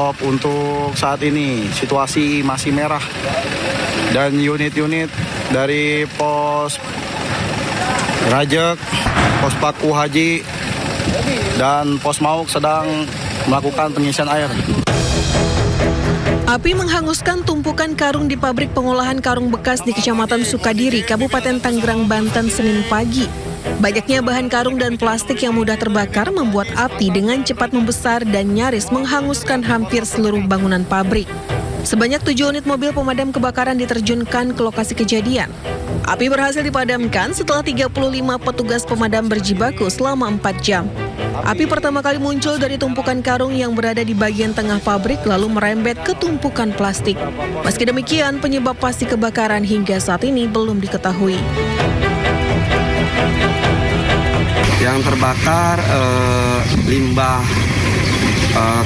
stop untuk saat ini. Situasi masih merah. Dan unit-unit dari pos Rajek, pos Paku Haji, dan pos Mauk sedang melakukan pengisian air. Api menghanguskan tumpukan karung di pabrik pengolahan karung bekas di Kecamatan Sukadiri, Kabupaten Tangerang, Banten, Senin pagi. Banyaknya bahan karung dan plastik yang mudah terbakar membuat api dengan cepat membesar dan nyaris menghanguskan hampir seluruh bangunan pabrik. Sebanyak 7 unit mobil pemadam kebakaran diterjunkan ke lokasi kejadian. Api berhasil dipadamkan setelah 35 petugas pemadam berjibaku selama 4 jam. Api pertama kali muncul dari tumpukan karung yang berada di bagian tengah pabrik lalu merembet ke tumpukan plastik. Meski demikian, penyebab pasti kebakaran hingga saat ini belum diketahui. Yang terbakar limbah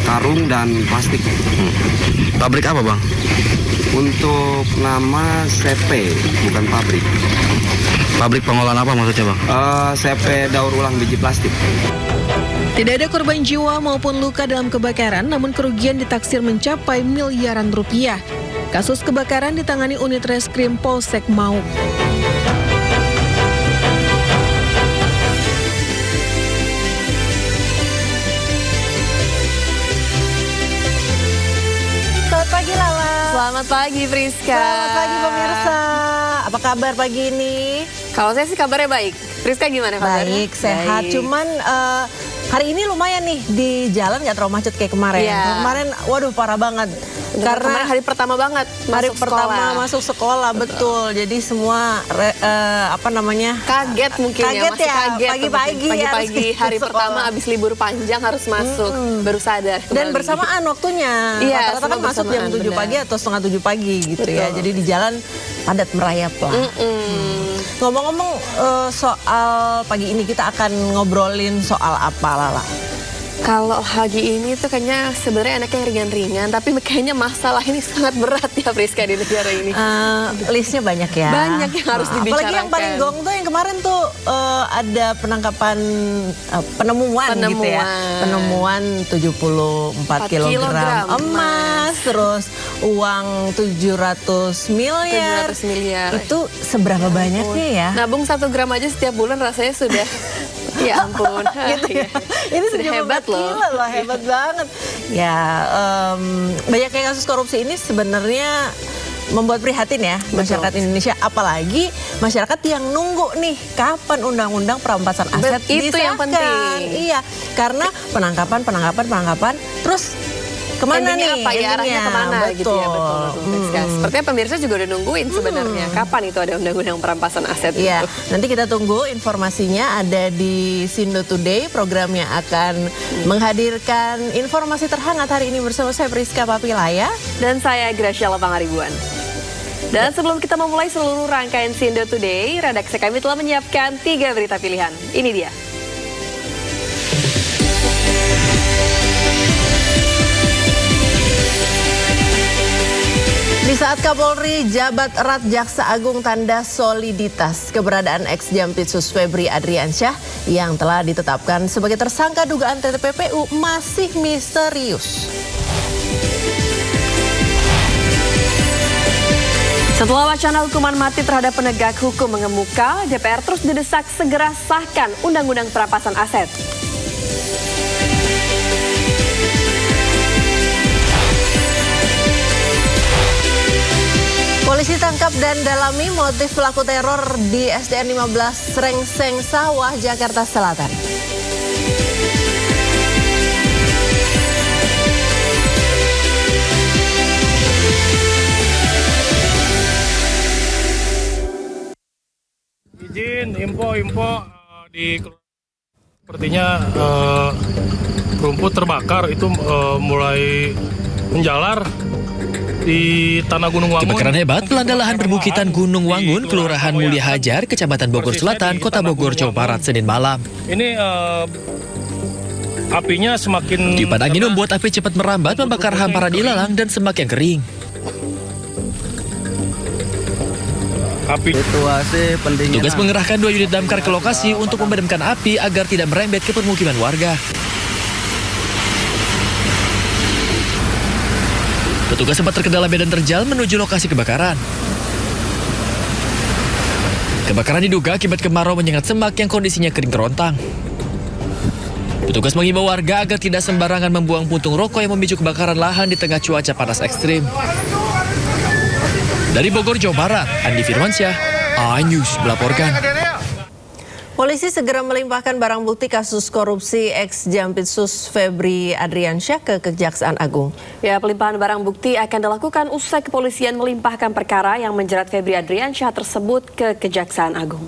karung dan plastik. Pabrik apa, Bang? Untuk nama CP, bukan pabrik. Pabrik pengolahan apa maksudnya, Bang? CP daur ulang biji plastik. Tidak ada korban jiwa maupun luka dalam kebakaran, namun kerugian ditaksir mencapai miliaran rupiah. Kasus kebakaran ditangani unit reskrim Polsek Mauk. Selamat pagi Lala. Selamat pagi Friska. Selamat pagi pemirsa. Apa kabar pagi ini? Kalau saya sih kabarnya baik. Friska gimana kabarnya? Baik, sehat. Baik. Cuman hari ini lumayan nih di jalan nggak terlalu macet kayak kemarin. Iya. Kemarin, waduh parah banget. Karena hari pertama banget hari masuk pertama sekolah. masuk sekolah, betul. Jadi semua Kaget mungkin kaget masih ya, kaget pagi-pagi harus pagi-pagi ke hari sekolah. pertama abis libur panjang harus masuk, baru sadar kembali. Dan bersamaan waktunya. Iya, Rata-rata kan semua masuk jam bersamaan, 7 pagi benar. atau setengah 7 pagi gitu ya. Betul. Jadi di jalan padat merayap lah. Ngomong-ngomong soal pagi ini kita akan ngobrolin soal apa, Lala? Kalau pagi ini tuh kayaknya sebenarnya enaknya ringan-ringan, tapi kayaknya masalah ini sangat berat ya Friska di negara ini. Listnya banyak ya. Banyak yang harus Apalagi yang dibicarakan. paling gong tuh yang kemarin tuh ada penangkapan penemuan gitu ya. Penemuan 74 kilogram emas, terus uang 700 miliar. 700 miliar. Itu seberapa banyaknya ya? Nabung 1 gram aja setiap bulan rasanya sudah ya ampun. Gitu ya. Ini Sudah hebat loh. Gila loh, hebat banget. Ya, banyaknya kasus korupsi ini sebenarnya membuat prihatin ya masyarakat Indonesia, apalagi masyarakat yang nunggu nih kapan undang-undang perampasan aset Itu disahkan. yang penting. Iya, karena penangkapan, terus kemana Endingnya nih? apa ya, arahnya kemana gitu ya, betul. Friska. Sepertinya pemirsa juga udah nungguin sebenarnya kapan itu ada undang-undang perampasan aset Iya, itu. nanti kita tunggu informasinya ada di Sindo Today, program yang akan menghadirkan informasi terhangat hari ini bersama saya Friska Papilaya. Dan saya Graciela Pangaribuan. Dan sebelum kita memulai seluruh rangkaian Sindo Today, redaksi kami telah menyiapkan 3 berita pilihan. Ini dia. Di saat Kapolri jabat erat Jaksa Agung tanda soliditas, keberadaan ex-Jampitsus Febri Adriansyah yang telah ditetapkan sebagai tersangka dugaan TPPU masih misterius. Setelah wacana hukuman mati terhadap penegak hukum mengemuka, DPR terus didesak segera sahkan Undang-Undang Perampasan Aset. Polisi tangkap dan dalami motif pelaku teror di SDN 15 Srengseng Sawah, Jakarta Selatan. Izin info di sepertinya rumput terbakar itu mulai menjalar di tanah Gunung Wangun. Kebakaran hebat melanda lahan perbukitan Gunung Wangun, Kelurahan Mulia Hajar, Kecamatan Bogor Selatan, Kota Bogor, Jawa Barat, Senin malam. Ini apinya semakin Tiupan angin membuat api cepat merambat, membakar hamparan ilalang dan semak yang kering. api. Situasi pendinginan. Tugas mengerahkan 2 unit damkar ke lokasi untuk memadamkan api agar tidak merembet ke permukiman warga. Petugas sempat terkendala medan terjal menuju lokasi kebakaran. Kebakaran diduga akibat kemarau menyengat semak yang kondisinya kering kerontang. Petugas mengimbau warga agar tidak sembarangan membuang puntung rokok yang memicu kebakaran lahan di tengah cuaca panas ekstrim. Dari Bogor, Jawa Barat, Andi Firmansyah, iNews melaporkan. Polisi segera melimpahkan barang bukti kasus korupsi ex-Jampitsus Febri Adriansyah ke Kejaksaan Agung. Ya, pelimpahan barang bukti akan dilakukan usai kepolisian melimpahkan perkara yang menjerat Febri Adriansyah tersebut ke Kejaksaan Agung.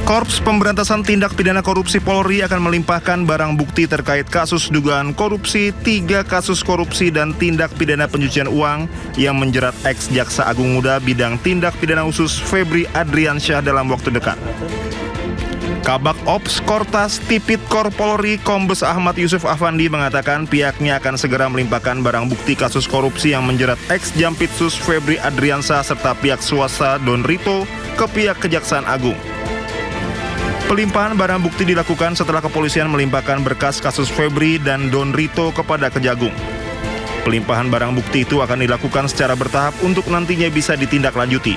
Korps Pemberantasan Tindak Pidana Korupsi Polri akan melimpahkan barang bukti terkait kasus dugaan korupsi, 3 kasus korupsi dan tindak pidana pencucian uang yang menjerat ex-Jaksa Agung Muda bidang tindak pidana khusus Febri Adriansyah dalam waktu dekat. Kabak Ops Kortas Tipikor Polri Kombes Ahmad Yusuf Afandi mengatakan pihaknya akan segera melimpahkan barang bukti kasus korupsi yang menjerat ex-Jampitsus Febri Adriansyah serta pihak swasta Don Rito ke pihak Kejaksaan Agung. Pelimpahan barang bukti dilakukan setelah kepolisian melimpahkan berkas kasus Febri dan Don Rito kepada Kejagung. Pelimpahan barang bukti itu akan dilakukan secara bertahap untuk nantinya bisa ditindaklanjuti.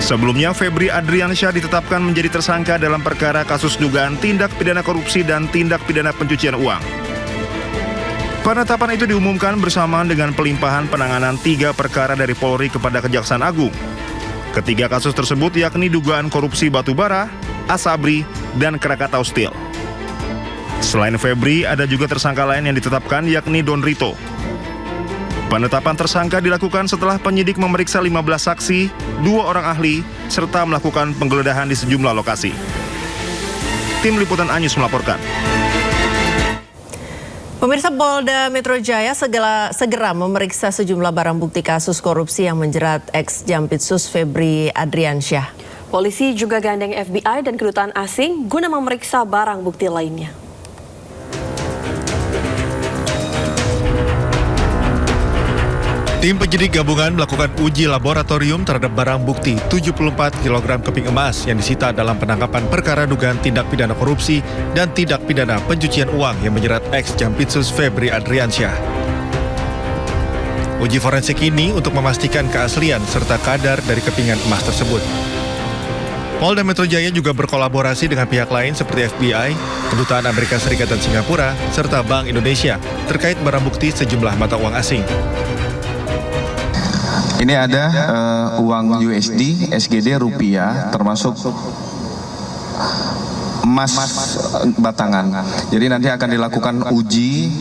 Sebelumnya, Febri Adriansyah ditetapkan menjadi tersangka dalam perkara kasus dugaan tindak pidana korupsi dan tindak pidana pencucian uang. Penetapan itu diumumkan bersamaan dengan pelimpahan penanganan 3 perkara dari Polri kepada Kejaksaan Agung. Ketiga kasus tersebut yakni dugaan korupsi batubara, Asabri, dan Krakatau Steel. Selain Febri, ada juga tersangka lain yang ditetapkan yakni Don Rito. Penetapan tersangka dilakukan setelah penyidik memeriksa 15 saksi, 2 orang ahli, serta melakukan penggeledahan di sejumlah lokasi. Tim Liputan iNews melaporkan. Pemirsa, Polda Metro Jaya segera memeriksa sejumlah barang bukti kasus korupsi yang menjerat ex-Jampitsus Febri Adriansyah. Polisi juga gandeng FBI dan kedutaan asing guna memeriksa barang bukti lainnya. Tim penyidik gabungan melakukan uji laboratorium terhadap barang bukti 74 kg keping emas yang disita dalam penangkapan perkara dugaan tindak pidana korupsi dan tindak pidana pencucian uang yang menjerat ex-Jampitsus Febri Adriansyah. Uji forensik ini untuk memastikan keaslian serta kadar dari kepingan emas tersebut. Polda Metro Jaya juga berkolaborasi dengan pihak lain seperti FBI, Kedutaan Amerika Serikat dan Singapura, serta Bank Indonesia terkait barang bukti sejumlah mata uang asing. Ini ada uang USD, SGD, rupiah, termasuk emas batangan. Jadi nanti akan dilakukan uji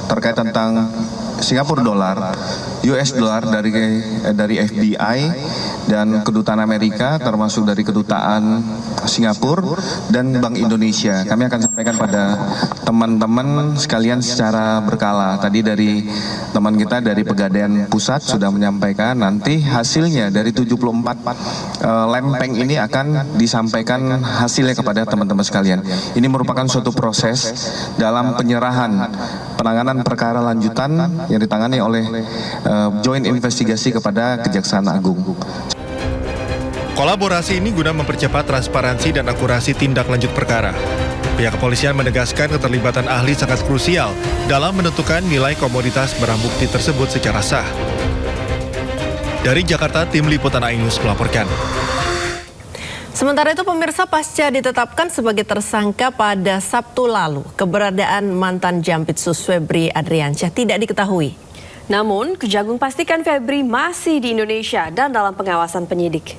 terkait tentang Singapura dolar, US dolar dari FBI dan Kedutaan Amerika, termasuk dari Kedutaan Singapura dan Bank Indonesia. Kami akan sampaikan pada teman-teman sekalian secara berkala. Tadi dari teman kita dari Pegadaian Pusat sudah menyampaikan, nanti hasilnya dari 74 lempeng ini akan disampaikan hasilnya kepada teman-teman sekalian. Ini merupakan suatu proses dalam penyerahan penanganan perkara lanjutan yang ditangani oleh Joint Investigasi kepada Kejaksaan Agung. Kolaborasi ini guna mempercepat transparansi dan akurasi tindak lanjut perkara. Pihak kepolisian menegaskan keterlibatan ahli sangat krusial dalam menentukan nilai komoditas barang bukti tersebut secara sah. Dari Jakarta, Tim Liputan iNews melaporkan. Sementara itu, pemirsa, pasca ditetapkan sebagai tersangka pada Sabtu lalu, keberadaan mantan Jampitsus Febri Adriansyah tidak diketahui. Namun, Kejagung pastikan Febri masih di Indonesia dan dalam pengawasan penyidik.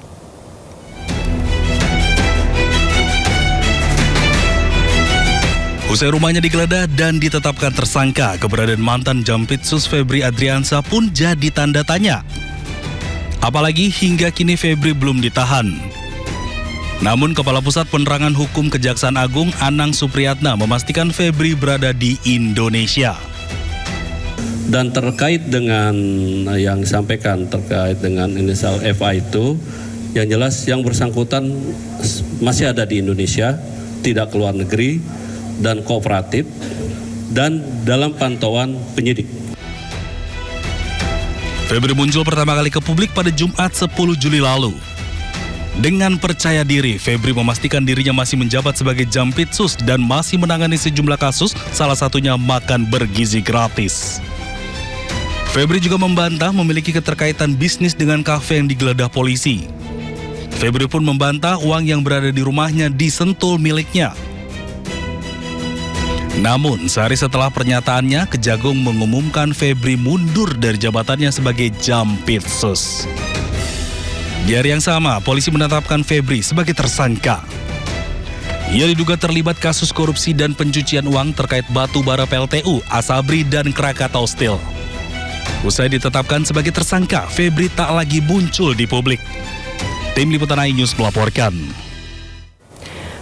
Usai rumahnya digeledah dan ditetapkan tersangka, keberadaan mantan Jampitsus Febri Adriansyah pun jadi tanda tanya. Apalagi hingga kini Febri belum ditahan. Namun Kepala Pusat Penerangan Hukum Kejaksaan Agung Anang Supriyatna memastikan Febri berada di Indonesia. Dan terkait dengan yang disampaikan terkait dengan inisial FA itu, yang jelas yang bersangkutan masih ada di Indonesia, tidak keluar negeri, dan kooperatif, dan dalam pantauan penyidik. Febri muncul pertama kali ke publik pada Jumat 10 Juli lalu. Dengan percaya diri, Febri memastikan dirinya masih menjabat sebagai Jampitsus dan masih menangani sejumlah kasus, salah satunya makan bergizi gratis. Febri juga membantah memiliki keterkaitan bisnis dengan kafe yang digeledah polisi. Febri pun membantah uang yang berada di rumahnya disentul miliknya. Namun, sehari setelah pernyataannya, Kejagung mengumumkan Febri mundur dari jabatannya sebagai Jampitsus. Di hari yang sama, polisi menetapkan Febri sebagai tersangka. Ia diduga terlibat kasus korupsi dan pencucian uang terkait batu bara PLTU, Asabri, dan Krakatau Steel. Usai ditetapkan sebagai tersangka, Febri tak lagi muncul di publik. Tim Liputan iNews melaporkan.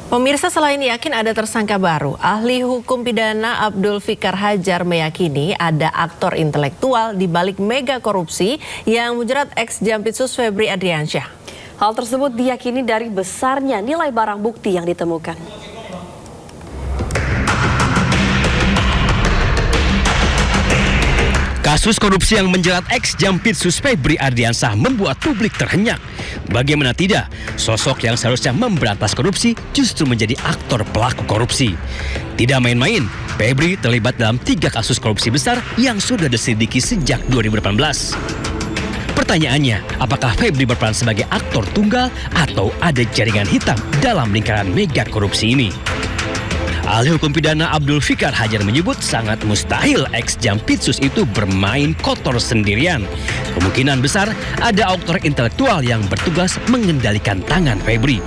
Pemirsa, selain yakin ada tersangka baru, ahli hukum pidana Abdul Fikar Hajar meyakini ada aktor intelektual di balik mega korupsi yang menjerat ex-Jampitsus Febri Adriansyah. Hal tersebut diyakini dari besarnya nilai barang bukti yang ditemukan. Kasus korupsi yang menjerat ex-Jampitsus Febri Adriansyah membuat publik terhenyak. Bagaimana tidak, sosok yang seharusnya memberantas korupsi justru menjadi aktor pelaku korupsi. Tidak main-main, Febri terlibat dalam 3 kasus korupsi besar yang sudah diselidiki sejak 2018. Pertanyaannya, apakah Febri berperan sebagai aktor tunggal atau ada jaringan hitam dalam lingkaran mega korupsi ini? Ahli hukum pidana Abdul Fikar Hajar menyebut sangat mustahil ex-Jampitsus itu bermain kotor sendirian. Kemungkinan besar ada aktor intelektual yang bertugas mengendalikan tangan Febri.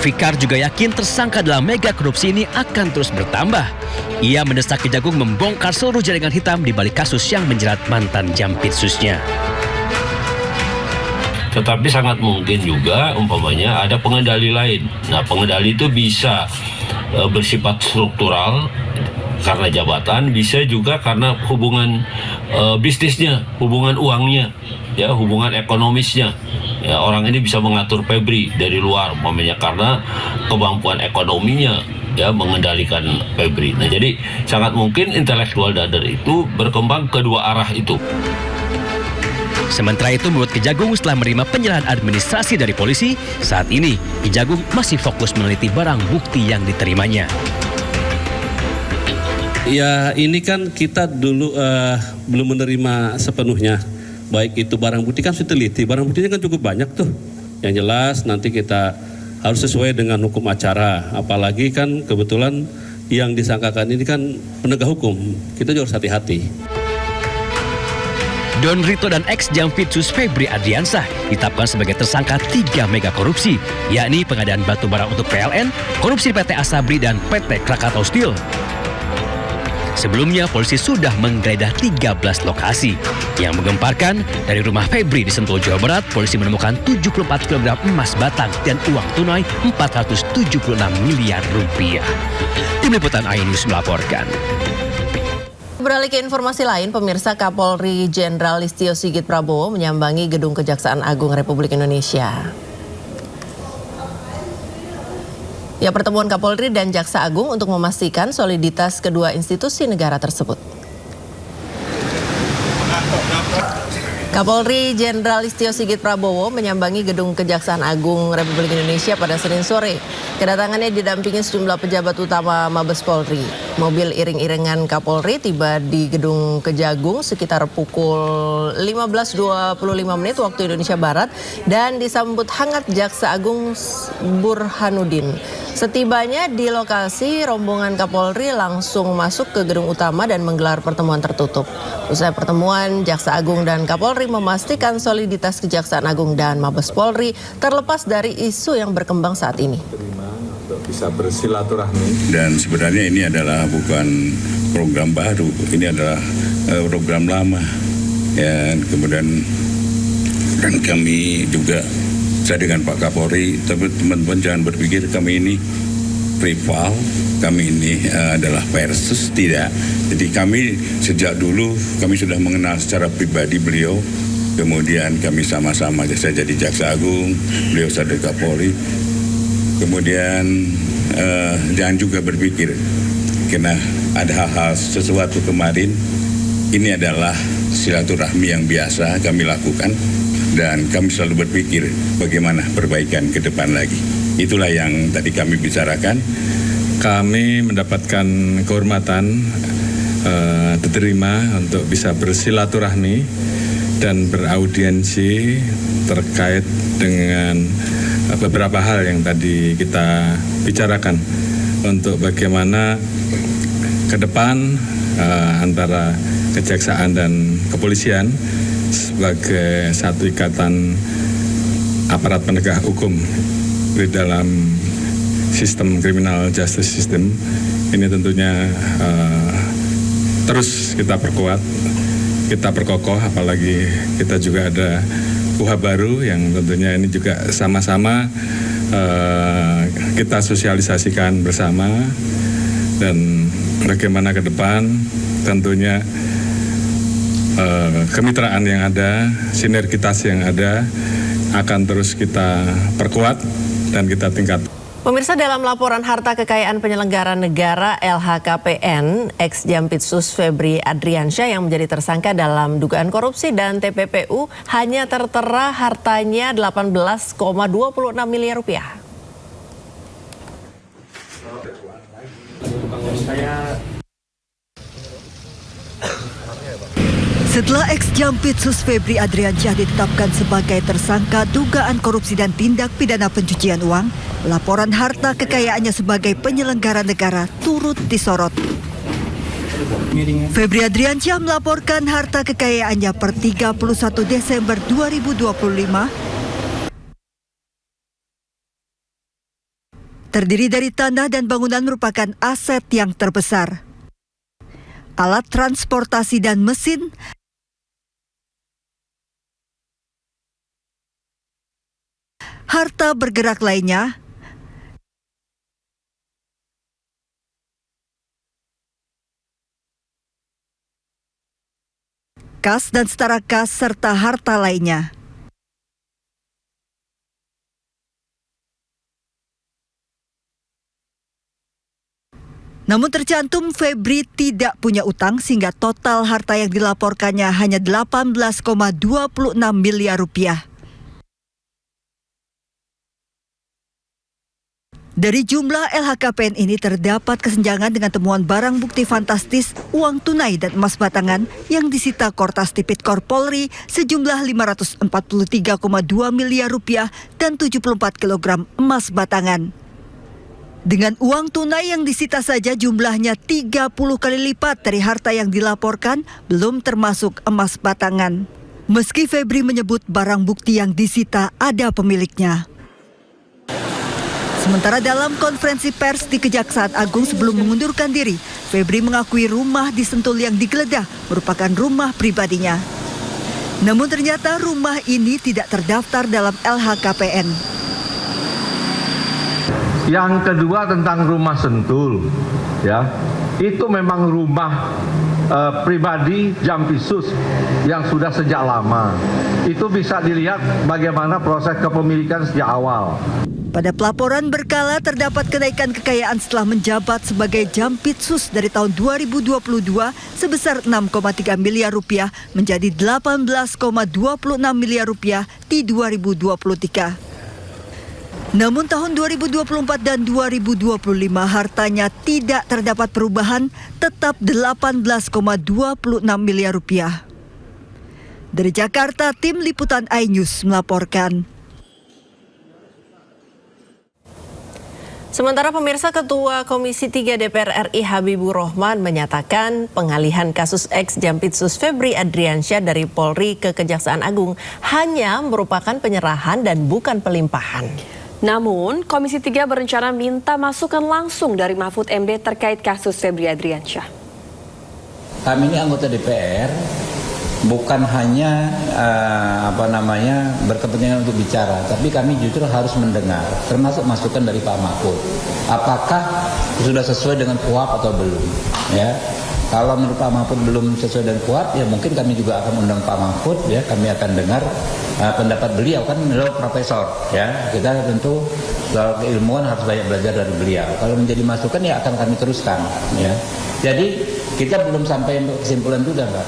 Fikar juga yakin tersangka dalam mega korupsi ini akan terus bertambah. Ia mendesak Kejagung membongkar seluruh jaringan hitam di balik kasus yang menjerat mantan Jampitsusnya. Tetapi sangat mungkin juga umpamanya ada pengendali lain. Nah, pengendali itu bisa bersifat struktural karena jabatan, bisa juga karena hubungan bisnisnya, hubungan uangnya, ya, hubungan ekonomisnya. Ya, orang ini bisa mengatur Febri dari luar, umpamanya karena kemampuan ekonominya, ya, mengendalikan Febri. Nah, jadi sangat mungkin intelektual dader itu berkembang kedua arah itu. Sementara itu, menurut Kejagung, setelah menerima penyerahan administrasi dari polisi, saat ini Kejagung masih fokus meneliti barang bukti yang diterimanya. Ya, ini kan kita dulu belum menerima sepenuhnya. Baik itu barang bukti kan sudah teliti, barang buktinya kan cukup banyak tuh. Yang jelas nanti kita harus sesuai dengan hukum acara. Apalagi kan kebetulan yang disangkakan ini kan penegak hukum. Kita juga harus hati-hati. Don Rito dan ex-Jampitsus Febri Adriansyah ditetapkan sebagai tersangka 3 mega korupsi, yakni pengadaan batu bara untuk PLN, korupsi PT Asabri, dan PT Krakatau Steel. Sebelumnya, polisi sudah menggeledah 13 lokasi. Yang menggemparkan, dari rumah Febri di Sentul, Jawa Barat, polisi menemukan 74 kg emas batang dan uang tunai 476 miliar rupiah. Tim Liputan iNews melaporkan. Beralih ke informasi lain, pemirsa, Kapolri Jenderal Listio Sigit Prabowo menyambangi Gedung Kejaksaan Agung Republik Indonesia. Ya, pertemuan Kapolri dan Jaksa Agung untuk memastikan soliditas kedua institusi negara tersebut. Kapolri Jenderal Listio Sigit Prabowo menyambangi Gedung Kejaksaan Agung Republik Indonesia pada Senin sore. Kedatangannya didampingi sejumlah pejabat utama Mabes Polri. Mobil iring-iringan Kapolri tiba di Gedung Kejagung sekitar pukul 15.25 waktu Indonesia Barat dan disambut hangat Jaksa Agung Burhanuddin. Setibanya di lokasi, rombongan Kapolri langsung masuk ke gedung utama dan menggelar pertemuan tertutup. Usai pertemuan, Jaksa Agung dan Kapolri memastikan soliditas Kejaksaan Agung dan Mabes Polri terlepas dari isu yang berkembang saat ini. Bisa bersilaturahmi. Dan sebenarnya ini adalah bukan program baru, ini adalah program lama. Ya, kemudian dan kami juga, saya dengan Pak Kapolri, tapi teman-teman jangan berpikir kami ini rival, kami ini adalah versus, tidak. Jadi kami sejak dulu, kami sudah mengenal secara pribadi beliau, kemudian kami sama-sama, saya jadi Jaksa Agung, beliau jadi Kapolri. Kemudian jangan juga berpikir karena ada hal-hal sesuatu kemarin ini adalah silaturahmi yang biasa kami lakukan dan kami selalu berpikir bagaimana perbaikan ke depan lagi. Itulah yang tadi kami bicarakan. Kami mendapatkan kehormatan diterima untuk bisa bersilaturahmi dan beraudiensi terkait dengan beberapa hal yang tadi kita bicarakan untuk bagaimana ke depan antara kejaksaan dan kepolisian sebagai satu ikatan aparat penegak hukum di dalam sistem criminal justice system ini tentunya terus kita perkuat, kita perkokoh, apalagi kita juga ada KUHA baru yang tentunya ini juga sama-sama kita sosialisasikan bersama dan bagaimana ke depan tentunya kemitraan yang ada, sinergitas yang ada akan terus kita perkuat dan kita tingkatkan. Pemirsa, dalam laporan harta kekayaan penyelenggara negara LHKPN, ex-Jampitsus Febri Adriansyah yang menjadi tersangka dalam dugaan korupsi dan TPPU hanya tertera hartanya 18,26 miliar rupiah. Setelah ex-Jampitsus Febri Adriansyah ditetapkan sebagai tersangka dugaan korupsi dan tindak pidana pencucian uang, laporan harta kekayaannya sebagai penyelenggara negara turut disorot. Febri Adriansyah melaporkan harta kekayaannya per 31 Desember 2025 terdiri dari tanah dan bangunan merupakan aset yang terbesar. Alat transportasi dan mesin, harta bergerak lainnya, kas dan setara kas serta harta lainnya. Namun tercantum Febri tidak punya utang sehingga total harta yang dilaporkannya hanya 18,26 miliar rupiah. Dari jumlah LHKPN ini terdapat kesenjangan dengan temuan barang bukti fantastis, uang tunai dan emas batangan yang disita Kortas Tipikor Polri sejumlah 543,2 miliar rupiah dan 74 kilogram emas batangan. Dengan uang tunai yang disita saja jumlahnya 30 kali lipat dari harta yang dilaporkan, belum termasuk emas batangan. Meski Febri menyebut barang bukti yang disita ada pemiliknya. Sementara dalam konferensi pers di Kejaksaan Agung sebelum mengundurkan diri, Febri mengakui rumah di Sentul yang digeledah merupakan rumah pribadinya. Namun ternyata rumah ini tidak terdaftar dalam LHKPN. Yang kedua tentang rumah Sentul, ya, itu memang rumah pribadi Jampitsus yang sudah sejak lama. Itu bisa dilihat bagaimana proses kepemilikan sejak awal. Pada pelaporan berkala terdapat kenaikan kekayaan setelah menjabat sebagai Jampitsus dari tahun 2022 sebesar 6,3 miliar rupiah menjadi 18,26 miliar rupiah di 2023. Namun tahun 2024 dan 2025 hartanya tidak terdapat perubahan, tetap 18,26 miliar rupiah. Dari Jakarta, tim liputan iNews melaporkan. Sementara pemirsa, Ketua Komisi 3 DPR RI Habibur Rahman menyatakan pengalihan kasus ex-Jampitsus Febri Adriansyah dari Polri ke Kejaksaan Agung hanya merupakan penyerahan dan bukan pelimpahan. Namun, Komisi 3 berencana minta masukan langsung dari Mahfud MD terkait kasus Febri Adriansyah. Kami ini anggota DPR bukan hanya berkepentingan untuk bicara, tapi kami justru harus mendengar, termasuk masukan dari Pak Mahfud. Apakah sudah sesuai dengan KUHAP atau belum? Ya, kalau menurut Pak Mahfud belum sesuai dengan KUHAP, ya mungkin kami juga akan undang Pak Mahfud. Ya, kami akan dengar pendapat beliau, kan beliau profesor. Ya, kita tentu soal keilmuan harus banyak belajar dari beliau. Kalau menjadi masukan ya akan kami teruskan. Ya, jadi Kita belum sampai kesimpulan juga, Mbak.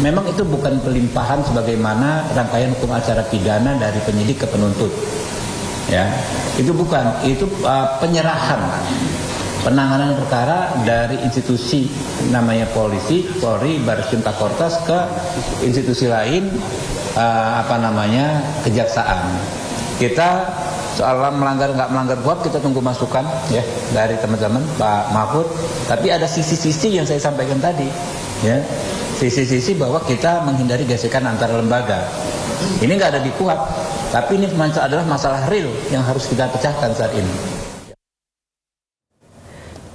Memang itu bukan pelimpahan sebagaimana rangkaian hukum acara pidana dari penyidik ke penuntut. Ya, itu bukan, itu penyerahan penanganan perkara dari institusi namanya polisi, Polri, Bareskrim Kortas ke institusi lain, kejaksaan. Kita soal melanggar nggak melanggar KUHP kita tunggu masukan ya dari teman-teman Pak Mahfud. Tapi ada sisi-sisi yang saya sampaikan tadi, ya, sisi-sisi bahwa kita menghindari gesekan antar lembaga. Ini nggak ada di KUHP, tapi ini adalah masalah real yang harus kita pecahkan saat ini.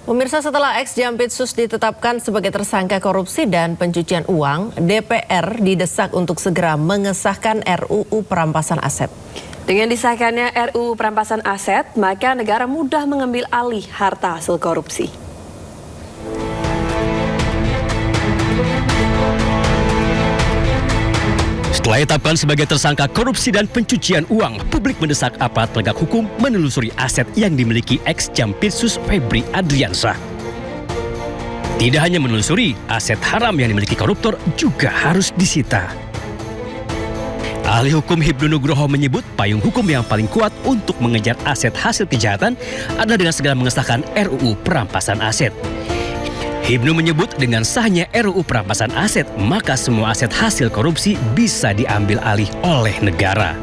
Pemirsa, setelah ex-Jampitsus ditetapkan sebagai tersangka korupsi dan pencucian uang, DPR didesak untuk segera mengesahkan RUU Perampasan Aset. Dengan disahkannya RUU Perampasan Aset, maka negara mudah mengambil alih harta hasil korupsi. Setelah ditetapkan sebagai tersangka korupsi dan pencucian uang, publik mendesak aparat penegak hukum menelusuri aset yang dimiliki ex-Jampitsus Febri Adriansah. Tidak hanya menelusuri, aset haram yang dimiliki koruptor juga harus disita. Ahli hukum Hibnu Nugroho menyebut payung hukum yang paling kuat untuk mengejar aset hasil kejahatan adalah dengan segera mengesahkan RUU Perampasan Aset. Hibnu menyebut dengan sahnya RUU Perampasan Aset, maka semua aset hasil korupsi bisa diambil alih oleh negara.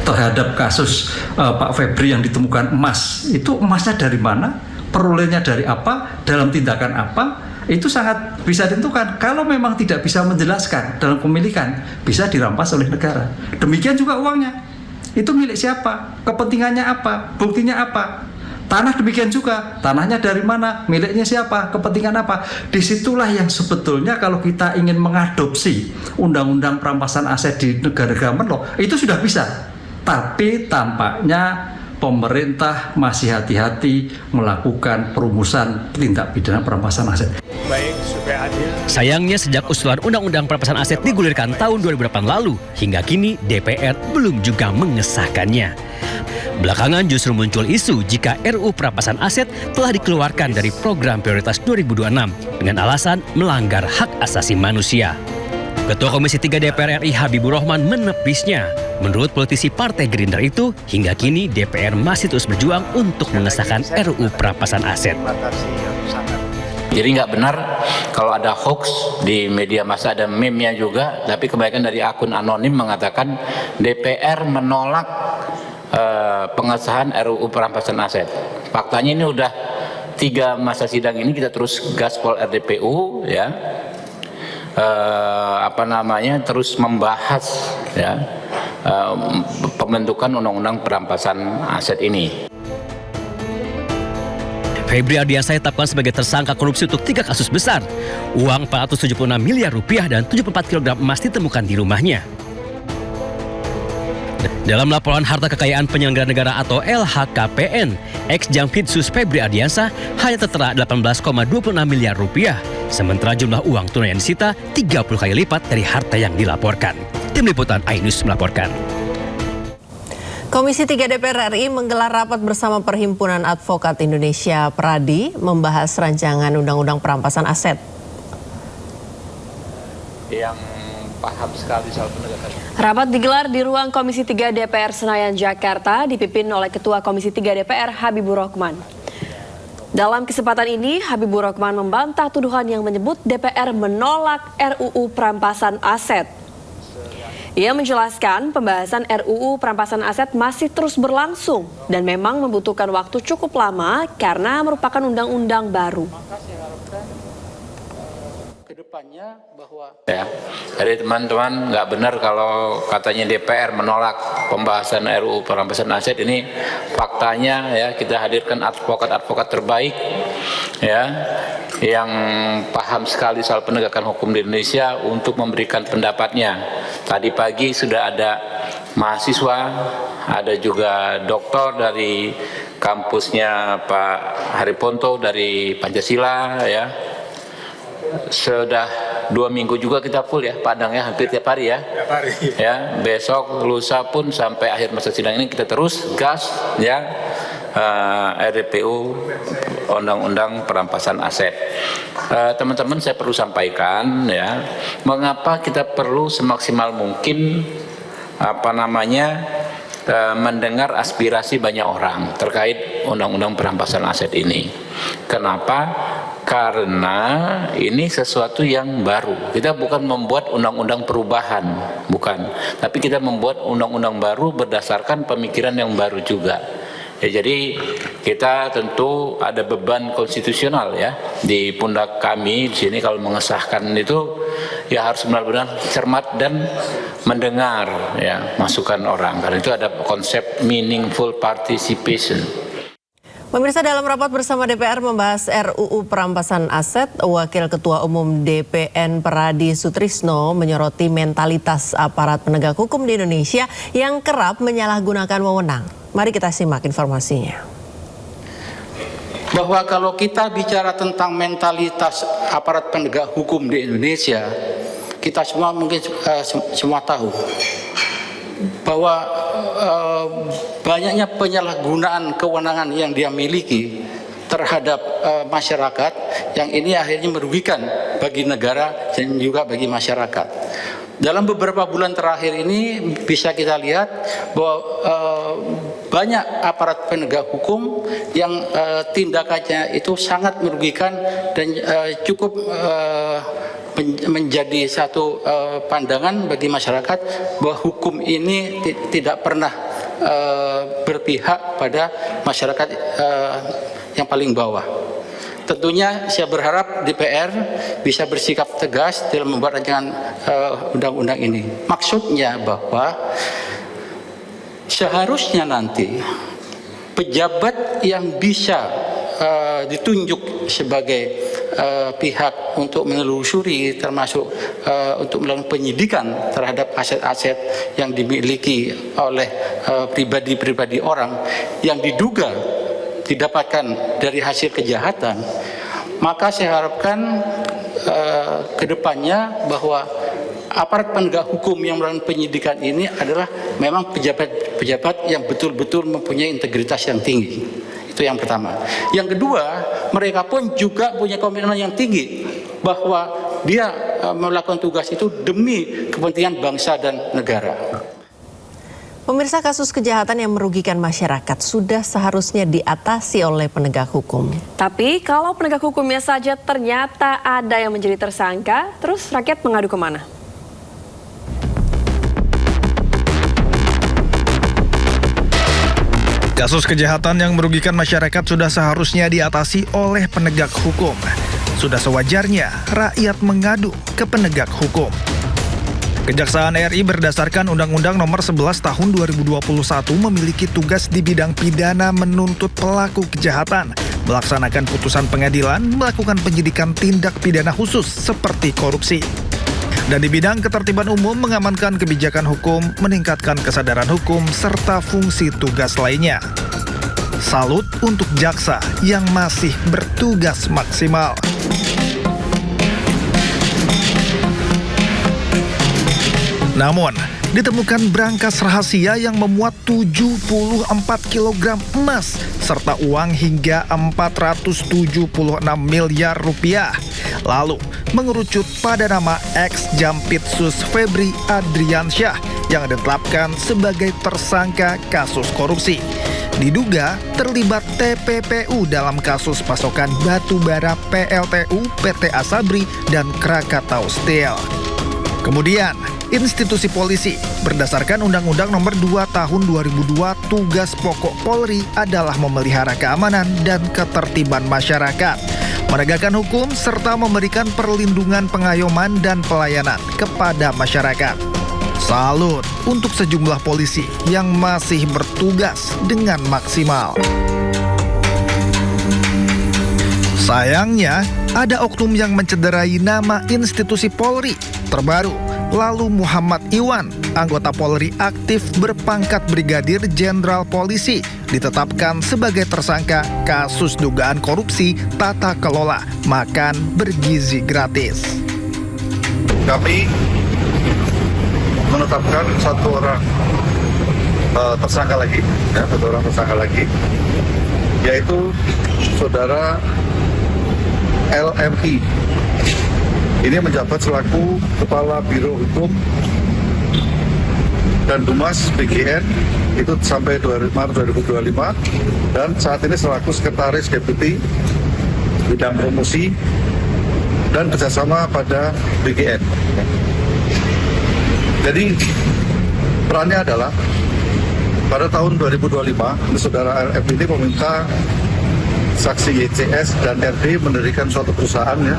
Terhadap kasus Pak Febri yang ditemukan emas, itu emasnya dari mana, perolehnya dari apa, dalam tindakan apa, itu sangat bisa ditentukan. Kalau memang tidak bisa menjelaskan dalam pemilikan, bisa dirampas oleh negara. Demikian juga uangnya, itu milik siapa, kepentingannya apa, buktinya apa. Tanah demikian juga, tanahnya dari mana, miliknya siapa, kepentingan apa. Disitulah yang sebetulnya kalau kita ingin mengadopsi undang-undang perampasan aset di negara-negara menlo, itu sudah bisa. Tapi tampaknya pemerintah masih hati-hati melakukan perumusan tindak pidana perampasan aset. Baik, supaya adil. Sayangnya sejak usulan Undang-Undang Perampasan Aset digulirkan tahun 2008 lalu, hingga kini DPR belum juga mengesahkannya. Belakangan justru muncul isu jika RUU Perampasan Aset telah dikeluarkan dari program prioritas 2026 dengan alasan melanggar hak asasi manusia. Ketua Komisi 3 DPR RI Habibur Rahman menepisnya. Menurut politisi Partai Gerindra itu, hingga kini DPR masih terus berjuang untuk mengesahkan RUU Perampasan Aset. Jadi nggak benar kalau ada hoax di media massa, ada meme-nya juga, tapi kebanyakan dari akun anonim mengatakan DPR menolak pengesahan RUU Perampasan Aset. Faktanya ini udah 3 masa sidang ini kita terus gaspol RDPU, ya, terus membahas, ya, pembentukan Undang-Undang Perampasan Aset ini. Febri Adriansah ditetapkan sebagai tersangka korupsi untuk 3 kasus besar. Uang 476 miliar rupiah dan 74 kg emas ditemukan di rumahnya. Dalam laporan harta kekayaan penyelenggara negara atau LHKPN, ex-Jampitsus Febri Adriansah hanya tertera 18,26 miliar rupiah, sementara jumlah uang tunai yang disita 30 kali lipat dari harta yang dilaporkan. Tim Liputan Ainus melaporkan. Komisi 3 DPR RI menggelar rapat bersama Perhimpunan Advokat Indonesia Pradi membahas rancangan Undang-Undang Perampasan Aset. Yang paham sekali soal penegakan. Rapat digelar di ruang Komisi 3 DPR Senayan, Jakarta, dipimpin oleh Ketua Komisi 3 DPR Habibur Rahman. Dalam kesempatan ini, Habibur Rahman membantah tuduhan yang menyebut DPR menolak RUU Perampasan Aset. Ia menjelaskan pembahasan RUU Perampasan Aset masih terus berlangsung dan memang membutuhkan waktu cukup lama karena merupakan undang-undang baru. Ya, jadi teman-teman nggak benar kalau katanya DPR menolak pembahasan RUU Perampasan Aset. Ini faktanya, ya, kita hadirkan advokat-advokat terbaik, ya, yang paham sekali soal penegakan hukum di Indonesia untuk memberikan pendapatnya. Tadi pagi sudah ada mahasiswa, ada juga doktor dari kampusnya Pak Hariponto dari Pancasila, ya. Sudah 2 minggu juga kita full, ya, Padang, ya, hampir tiap hari, ya. Ya, besok lusa pun sampai akhir masa sidang ini kita terus gas, ya, RPU Undang-Undang Perampasan Aset. Teman-teman, saya perlu sampaikan ya, mengapa kita perlu semaksimal mungkin mendengar aspirasi banyak orang terkait Undang-Undang Perampasan Aset ini. Kenapa? Karena ini sesuatu yang baru. Kita bukan membuat undang-undang perubahan, bukan. Tapi kita membuat undang-undang baru berdasarkan pemikiran yang baru juga. Ya, jadi kita tentu ada beban konstitusional ya di pundak kami di sini kalau mengesahkan itu ya harus benar-benar cermat dan mendengar ya masukan orang. Karena itu ada konsep meaningful participation. Pemirsa, dalam rapat bersama DPR membahas RUU Perampasan Aset, Wakil Ketua Umum DPN Peradi Sutrisno menyoroti mentalitas aparat penegak hukum di Indonesia yang kerap menyalahgunakan wewenang. Mari kita simak informasinya. Bahwa kalau kita bicara tentang mentalitas aparat penegak hukum di Indonesia, kita semua mungkin semua tahu bahwa banyaknya penyalahgunaan kewenangan yang dia miliki terhadap masyarakat, yang ini akhirnya merugikan bagi negara dan juga bagi masyarakat. Dalam beberapa bulan terakhir ini bisa kita lihat bahwa banyak aparat penegak hukum yang tindakannya itu sangat merugikan dan cukup menjadi satu pandangan bagi masyarakat bahwa hukum ini tidak pernah berpihak pada masyarakat yang paling bawah. Tentunya saya berharap DPR bisa bersikap tegas dalam membuat rancangan undang-undang ini. Maksudnya bahwa seharusnya nanti pejabat yang bisa ditunjuk sebagai pihak untuk menelusuri, termasuk untuk melakukan penyidikan terhadap aset-aset yang dimiliki oleh pribadi-pribadi orang yang diduga didapatkan dari hasil kejahatan, maka saya harapkan ke depannya bahwa aparat penegak hukum yang melakukan penyidikan ini adalah memang pejabat-pejabat yang betul-betul mempunyai integritas yang tinggi. Itu yang pertama. Yang kedua, mereka pun juga punya komitmen yang tinggi bahwa dia melakukan tugas itu demi kepentingan bangsa dan negara. Pemirsa, kasus kejahatan yang merugikan masyarakat sudah seharusnya diatasi oleh penegak hukum. Tapi kalau penegak hukumnya saja ternyata ada yang menjadi tersangka, terus rakyat mengadu kemana? Kasus kejahatan yang merugikan masyarakat sudah seharusnya diatasi oleh penegak hukum. Sudah sewajarnya rakyat mengadu ke penegak hukum. Kejaksaan RI berdasarkan Undang-Undang Nomor 11 Tahun 2021 memiliki tugas di bidang pidana menuntut pelaku kejahatan, melaksanakan putusan pengadilan, melakukan penyidikan tindak pidana khusus seperti korupsi. Dan di bidang ketertiban umum mengamankan kebijakan hukum, meningkatkan kesadaran hukum, serta fungsi tugas lainnya. Salut untuk jaksa yang masih bertugas maksimal. Namun, ditemukan brankas rahasia yang memuat 74 kg emas serta uang hingga 476 miliar rupiah. Lalu, mengerucut pada nama ex-Jampitsus Febri Adriansyah yang ditetapkan sebagai tersangka kasus korupsi. Diduga terlibat TPPU dalam kasus pasokan batu bara PLTU, PT Asabri, dan Krakatau Steel. Kemudian, institusi polisi berdasarkan Undang-Undang Nomor 2 Tahun 2002, tugas pokok Polri adalah memelihara keamanan dan ketertiban masyarakat, menegakkan hukum serta memberikan perlindungan, pengayoman dan pelayanan kepada masyarakat. Salut untuk sejumlah polisi yang masih bertugas dengan maksimal. Sayangnya, ada oknum yang mencederai nama institusi Polri. Terbaru, lalu Muhammad Iwan, anggota Polri aktif berpangkat Brigadir Jenderal Polisi, ditetapkan sebagai tersangka kasus dugaan korupsi tata kelola makan bergizi gratis. Kami menetapkan satu orang tersangka lagi yaitu saudara LMI. Ini menjabat selaku Kepala Biro Hukum dan Humas BGN itu sampai Maret 2025, dan saat ini selaku Sekretaris Deputi Bidang Promosi dan Kerjasama pada BGN. Jadi perannya adalah pada tahun 2025 saudara LF ini meminta saksi YCS dan RD mendirikan suatu perusahaan ya,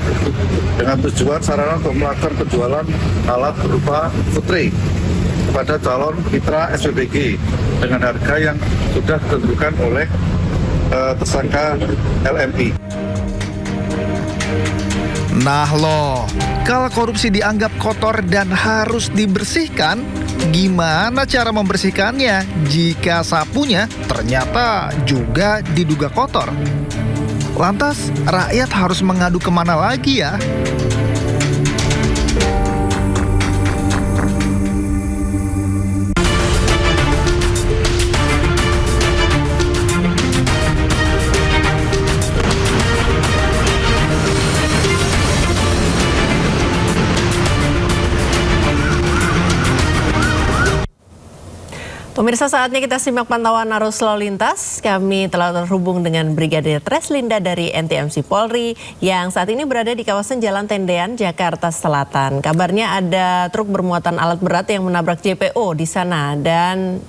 dengan tujuan sarana untuk melakukan penjualan alat berupa footray kepada calon mitra SPBG dengan harga yang sudah ditentukan oleh tersangka LMI. Nah loh, kalau korupsi dianggap kotor dan harus dibersihkan, gimana cara membersihkannya jika sapunya ternyata juga diduga kotor? Lantas, rakyat harus mengadu kemana lagi ya? Pemirsa, saatnya kita simak pantauan arus lalu lintas. Kami telah terhubung dengan Brigadir Treslinda dari NTMC Polri yang saat ini berada di kawasan Jalan Tendean, Jakarta Selatan. Kabarnya ada truk bermuatan alat berat yang menabrak JPO di sana dan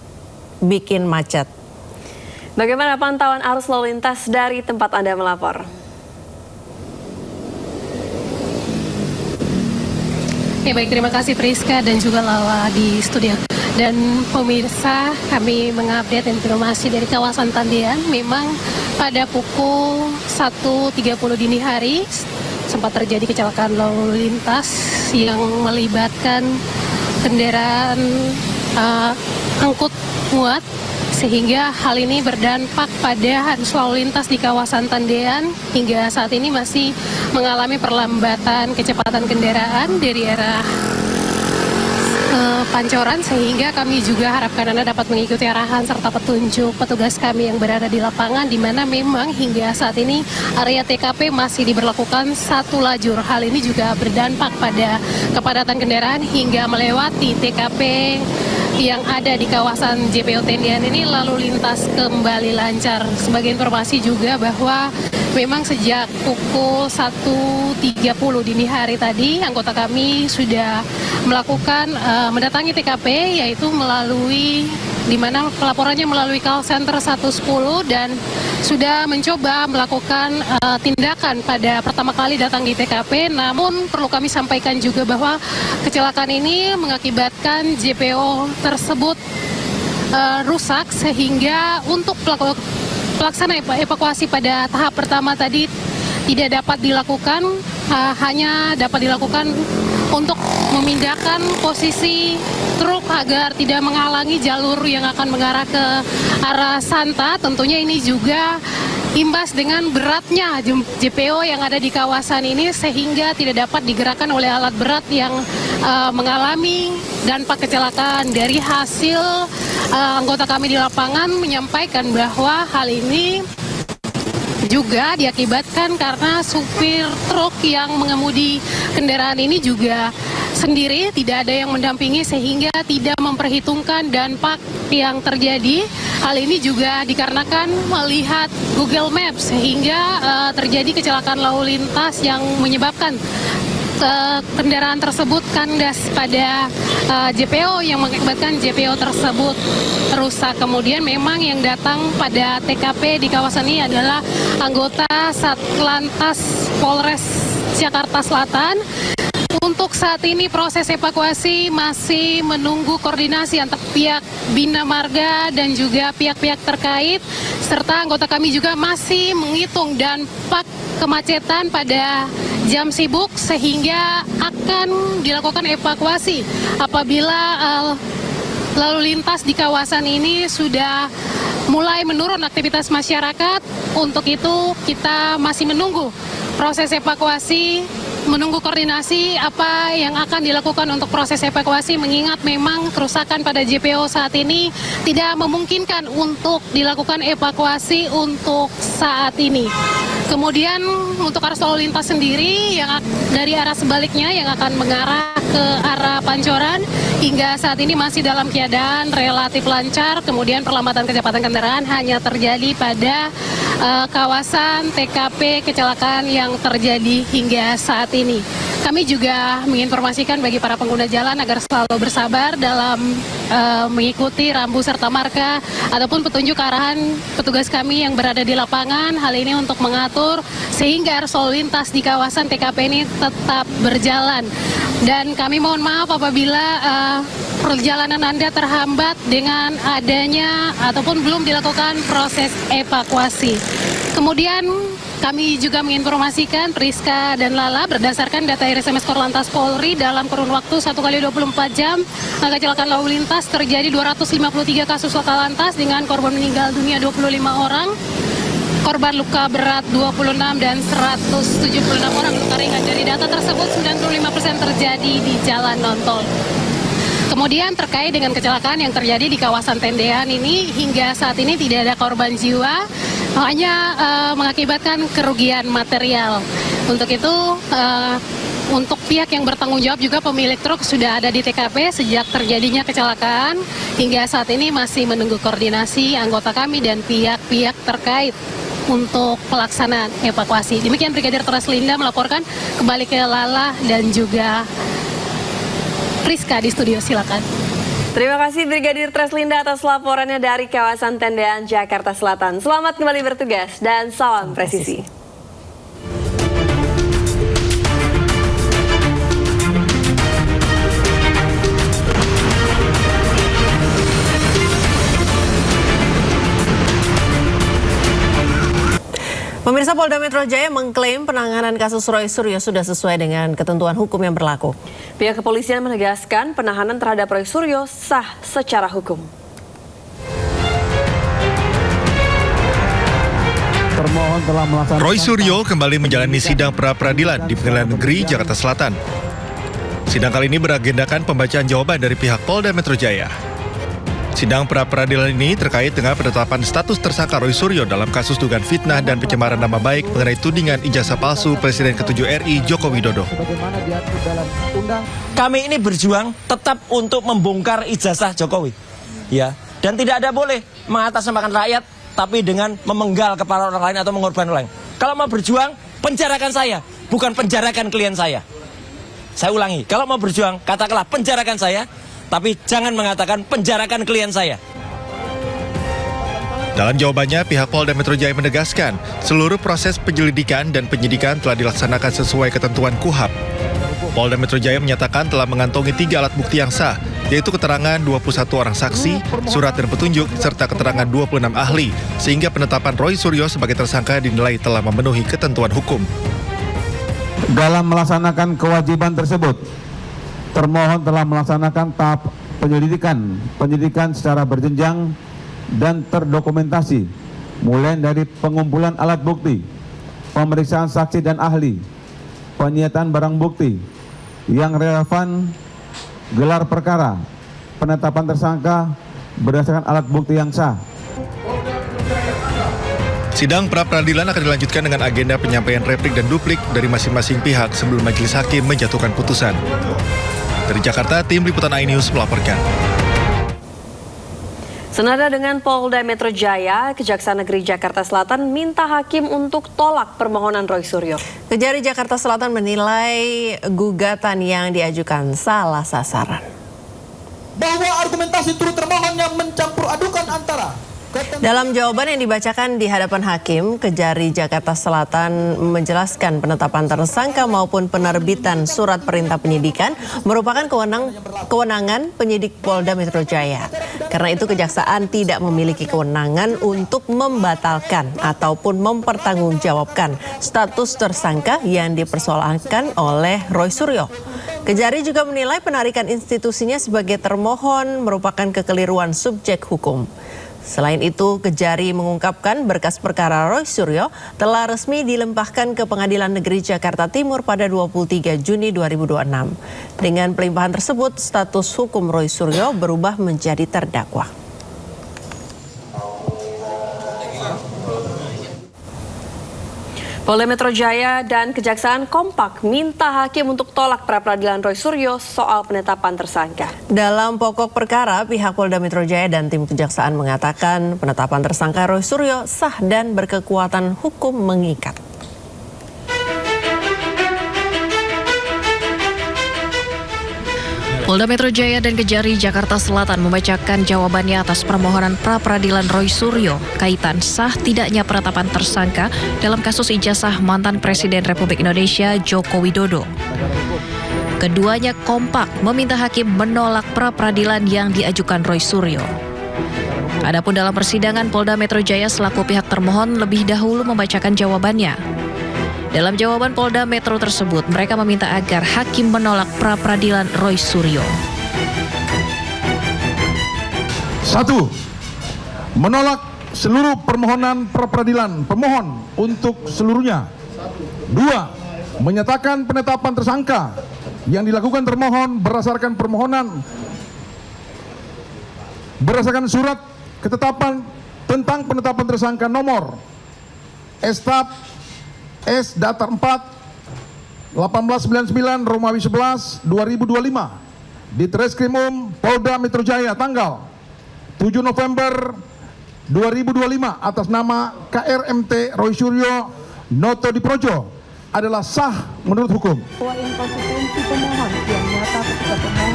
bikin macet. Bagaimana pantauan arus lalu lintas dari tempat Anda melapor? Ya baik, terima kasih Priska dan juga Lala di studio. Dan pemirsa, kami mengupdate informasi dari kawasan Tendean. Memang pada pukul 1.30 dini hari sempat terjadi kecelakaan lalu lintas yang melibatkan kendaraan angkut muat, sehingga hal ini berdampak pada arus lalu lintas di kawasan Tendean. Hingga saat ini masih mengalami perlambatan kecepatan kendaraan dari arah Pancoran, sehingga kami juga harapkan Anda dapat mengikuti arahan serta petunjuk petugas kami yang berada di lapangan, di mana memang hingga saat ini area TKP masih diberlakukan satu lajur. Hal ini juga berdampak pada kepadatan kendaraan hingga melewati TKP yang ada di kawasan JPO Tendean ini. Lalu lintas kembali lancar. Sebagai informasi juga bahwa memang sejak pukul 1.30 dini hari tadi, anggota kami sudah melakukan mendatangi TKP, yaitu melalui di mana pelaporannya melalui call center 110, dan sudah mencoba melakukan tindakan pada pertama kali datang di TKP. Namun perlu kami sampaikan juga bahwa kecelakaan ini mengakibatkan JPO tersebut rusak, sehingga untuk pelaksanaan evakuasi pada tahap pertama tadi tidak dapat dilakukan, hanya dapat dilakukan untuk memindahkan posisi truk agar tidak menghalangi jalur yang akan mengarah ke arah Santa. Tentunya ini juga imbas dengan beratnya JPO yang ada di kawasan ini, sehingga tidak dapat digerakkan oleh alat berat yang mengalami dampak kecelakaan. Dari hasil anggota kami di lapangan menyampaikan bahwa hal ini juga diakibatkan karena supir truk yang mengemudi kendaraan ini juga sendiri, tidak ada yang mendampingi, sehingga tidak memperhitungkan dampak yang terjadi. Hal ini juga dikarenakan melihat Google Maps, sehingga terjadi kecelakaan lalu lintas yang menyebabkan kendaraan tersebut kandas pada JPO yang mengakibatkan JPO tersebut rusak. Kemudian memang yang datang pada TKP di kawasan ini adalah anggota Satlantas Polres Jakarta Selatan. Untuk saat ini proses evakuasi masih menunggu koordinasi antara pihak Bina Marga dan juga pihak-pihak terkait, serta anggota kami juga masih menghitung dampak kemacetan pada jam sibuk, sehingga akan dilakukan evakuasi apabila lalu lintas di kawasan ini sudah mulai menurun aktivitas masyarakat. Untuk itu kita masih menunggu proses evakuasi menunggu koordinasi apa yang akan dilakukan untuk proses evakuasi, mengingat memang kerusakan pada JPO saat ini tidak memungkinkan untuk dilakukan evakuasi untuk saat ini. Kemudian untuk arus lalu lintas sendiri yang dari arah sebaliknya yang akan mengarah ke arah Pancoran hingga saat ini masih dalam keadaan relatif lancar. Kemudian perlambatan kecepatan kendaraan hanya terjadi pada kawasan TKP kecelakaan yang terjadi hingga saat ini. Kami juga menginformasikan bagi para pengguna jalan agar selalu bersabar dalam mengikuti rambu serta marka ataupun petunjuk arahan petugas kami yang berada di lapangan. Hal ini untuk mengatur sehingga arus lalu lintas di kawasan TKP ini tetap berjalan. Dan kami mohon maaf apabila perjalanan Anda terhambat dengan adanya ataupun belum dilakukan proses evakuasi. Kemudian kami juga menginformasikan Priska dan Lala berdasarkan data RSMS Korlantas Polri dalam kurun waktu 1 kali 24 jam kecelakaan lalu lintas terjadi 253 kasus laka lantas dengan korban meninggal dunia 25 orang, korban luka berat 26 dan 176 orang luka ringan. Dari data tersebut 95% terjadi di jalan non-tol. Kemudian terkait dengan kecelakaan yang terjadi di kawasan Tendean ini hingga saat ini tidak ada korban jiwa, hanya mengakibatkan kerugian material. Untuk itu untuk pihak yang bertanggung jawab juga pemilik truk sudah ada di TKP sejak terjadinya kecelakaan. Hingga saat ini masih menunggu koordinasi anggota kami dan pihak-pihak terkait untuk pelaksanaan evakuasi. Demikian Brigadir Treslinda melaporkan, kembali ke Lala dan juga Priska di studio, silakan. Terima kasih Brigadir Treslinda atas laporannya dari kawasan Tendean, Jakarta Selatan. Selamat kembali bertugas dan salam presisi. Pemirsa, Polda Metro Jaya mengklaim penanganan kasus Roy Suryo sudah sesuai dengan ketentuan hukum yang berlaku. Pihak kepolisian menegaskan penahanan terhadap Roy Suryo sah secara hukum. Roy Suryo kembali menjalani sidang pra-peradilan di Pengadilan Negeri Jakarta Selatan. Sidang kali ini beragendakan pembacaan jawaban dari pihak Polda Metro Jaya. Sidang pra-peradilan ini terkait dengan penetapan status tersangka Roy Suryo dalam kasus dugaan fitnah dan pencemaran nama baik mengenai tudingan ijazah palsu Presiden ke-7 RI Joko Widodo. Kami ini berjuang tetap untuk membongkar ijazah Jokowi, ya, dan tidak ada boleh mengatasnamakan rakyat, tapi dengan memenggal kepala orang lain atau mengorbankan orang lain. Kalau mau berjuang, penjarakan saya, bukan penjarakan klien saya. Saya ulangi, kalau mau berjuang, katakanlah penjarakan saya, tapi jangan mengatakan penjarakan klien saya. Dalam jawabannya, pihak Polda Metro Jaya menegaskan seluruh proses penyelidikan dan penyidikan telah dilaksanakan sesuai ketentuan KUHAP. Polda Metro Jaya menyatakan telah mengantongi 3 alat bukti yang sah, yaitu keterangan 21 orang saksi, surat dan petunjuk, serta keterangan 26 ahli, sehingga penetapan Roy Suryo sebagai tersangka dinilai telah memenuhi ketentuan hukum. Dalam melaksanakan kewajiban tersebut, termohon telah melaksanakan tahap penyidikan secara berjenjang dan terdokumentasi, mulai dari pengumpulan alat bukti, pemeriksaan saksi dan ahli, penyitaan barang bukti yang relevan, gelar perkara, penetapan tersangka berdasarkan alat bukti yang sah. Sidang pra-peradilan akan dilanjutkan dengan agenda penyampaian replik dan duplik dari masing-masing pihak sebelum majelis hakim menjatuhkan putusan. Dari Jakarta, tim Liputan iNews melaporkan. Senada dengan Polda Metro Jaya, Kejaksaan Negeri Jakarta Selatan minta hakim untuk tolak permohonan Roy Suryo. Kejari Jakarta Selatan menilai gugatan yang diajukan salah sasaran. Bahwa argumentasi turut termohon yang mencampur adukan antara dalam jawaban yang dibacakan di hadapan hakim, Kejari Jakarta Selatan menjelaskan penetapan tersangka maupun penerbitan surat perintah penyidikan merupakan kewenangan penyidik Polda Metro Jaya. Karena itu kejaksaan tidak memiliki kewenangan untuk membatalkan ataupun mempertanggungjawabkan status tersangka yang dipersoalkan oleh Roy Suryo. Kejari juga menilai penarikan institusinya sebagai termohon merupakan kekeliruan subjek hukum. Selain itu, Kejari mengungkapkan berkas perkara Roy Suryo telah resmi dilimpahkan ke Pengadilan Negeri Jakarta Timur pada 23 Juni 2026. Dengan pelimpahan tersebut, status hukum Roy Suryo berubah menjadi terdakwa. Polda Metro Jaya dan Kejaksaan kompak minta hakim untuk tolak pra-peradilan Roy Suryo soal penetapan tersangka. Dalam pokok perkara, pihak Polda Metro Jaya dan tim Kejaksaan mengatakan penetapan tersangka Roy Suryo sah dan berkekuatan hukum mengikat. Polda Metro Jaya dan Kejari Jakarta Selatan membacakan jawabannya atas permohonan pra-peradilan Roy Suryo kaitan sah tidaknya penetapan tersangka dalam kasus ijazah mantan Presiden Republik Indonesia Joko Widodo. Keduanya kompak meminta hakim menolak pra-peradilan yang diajukan Roy Suryo. Adapun dalam persidangan, Polda Metro Jaya selaku pihak termohon lebih dahulu membacakan jawabannya. Dalam jawaban Polda Metro tersebut, mereka meminta agar hakim menolak pra-peradilan Roy Suryo. 1. Menolak seluruh permohonan pra-peradilan pemohon untuk seluruhnya. 2. Menyatakan penetapan tersangka yang dilakukan termohon berdasarkan berdasarkan surat ketetapan tentang penetapan tersangka nomor Estap S Datar 4 1899 Romawi 11 2025 di Treskrimum Polda Metro Jaya tanggal 7 November 2025 atas nama KRMT Roy Suryo Noto Diprojo adalah sah menurut hukum.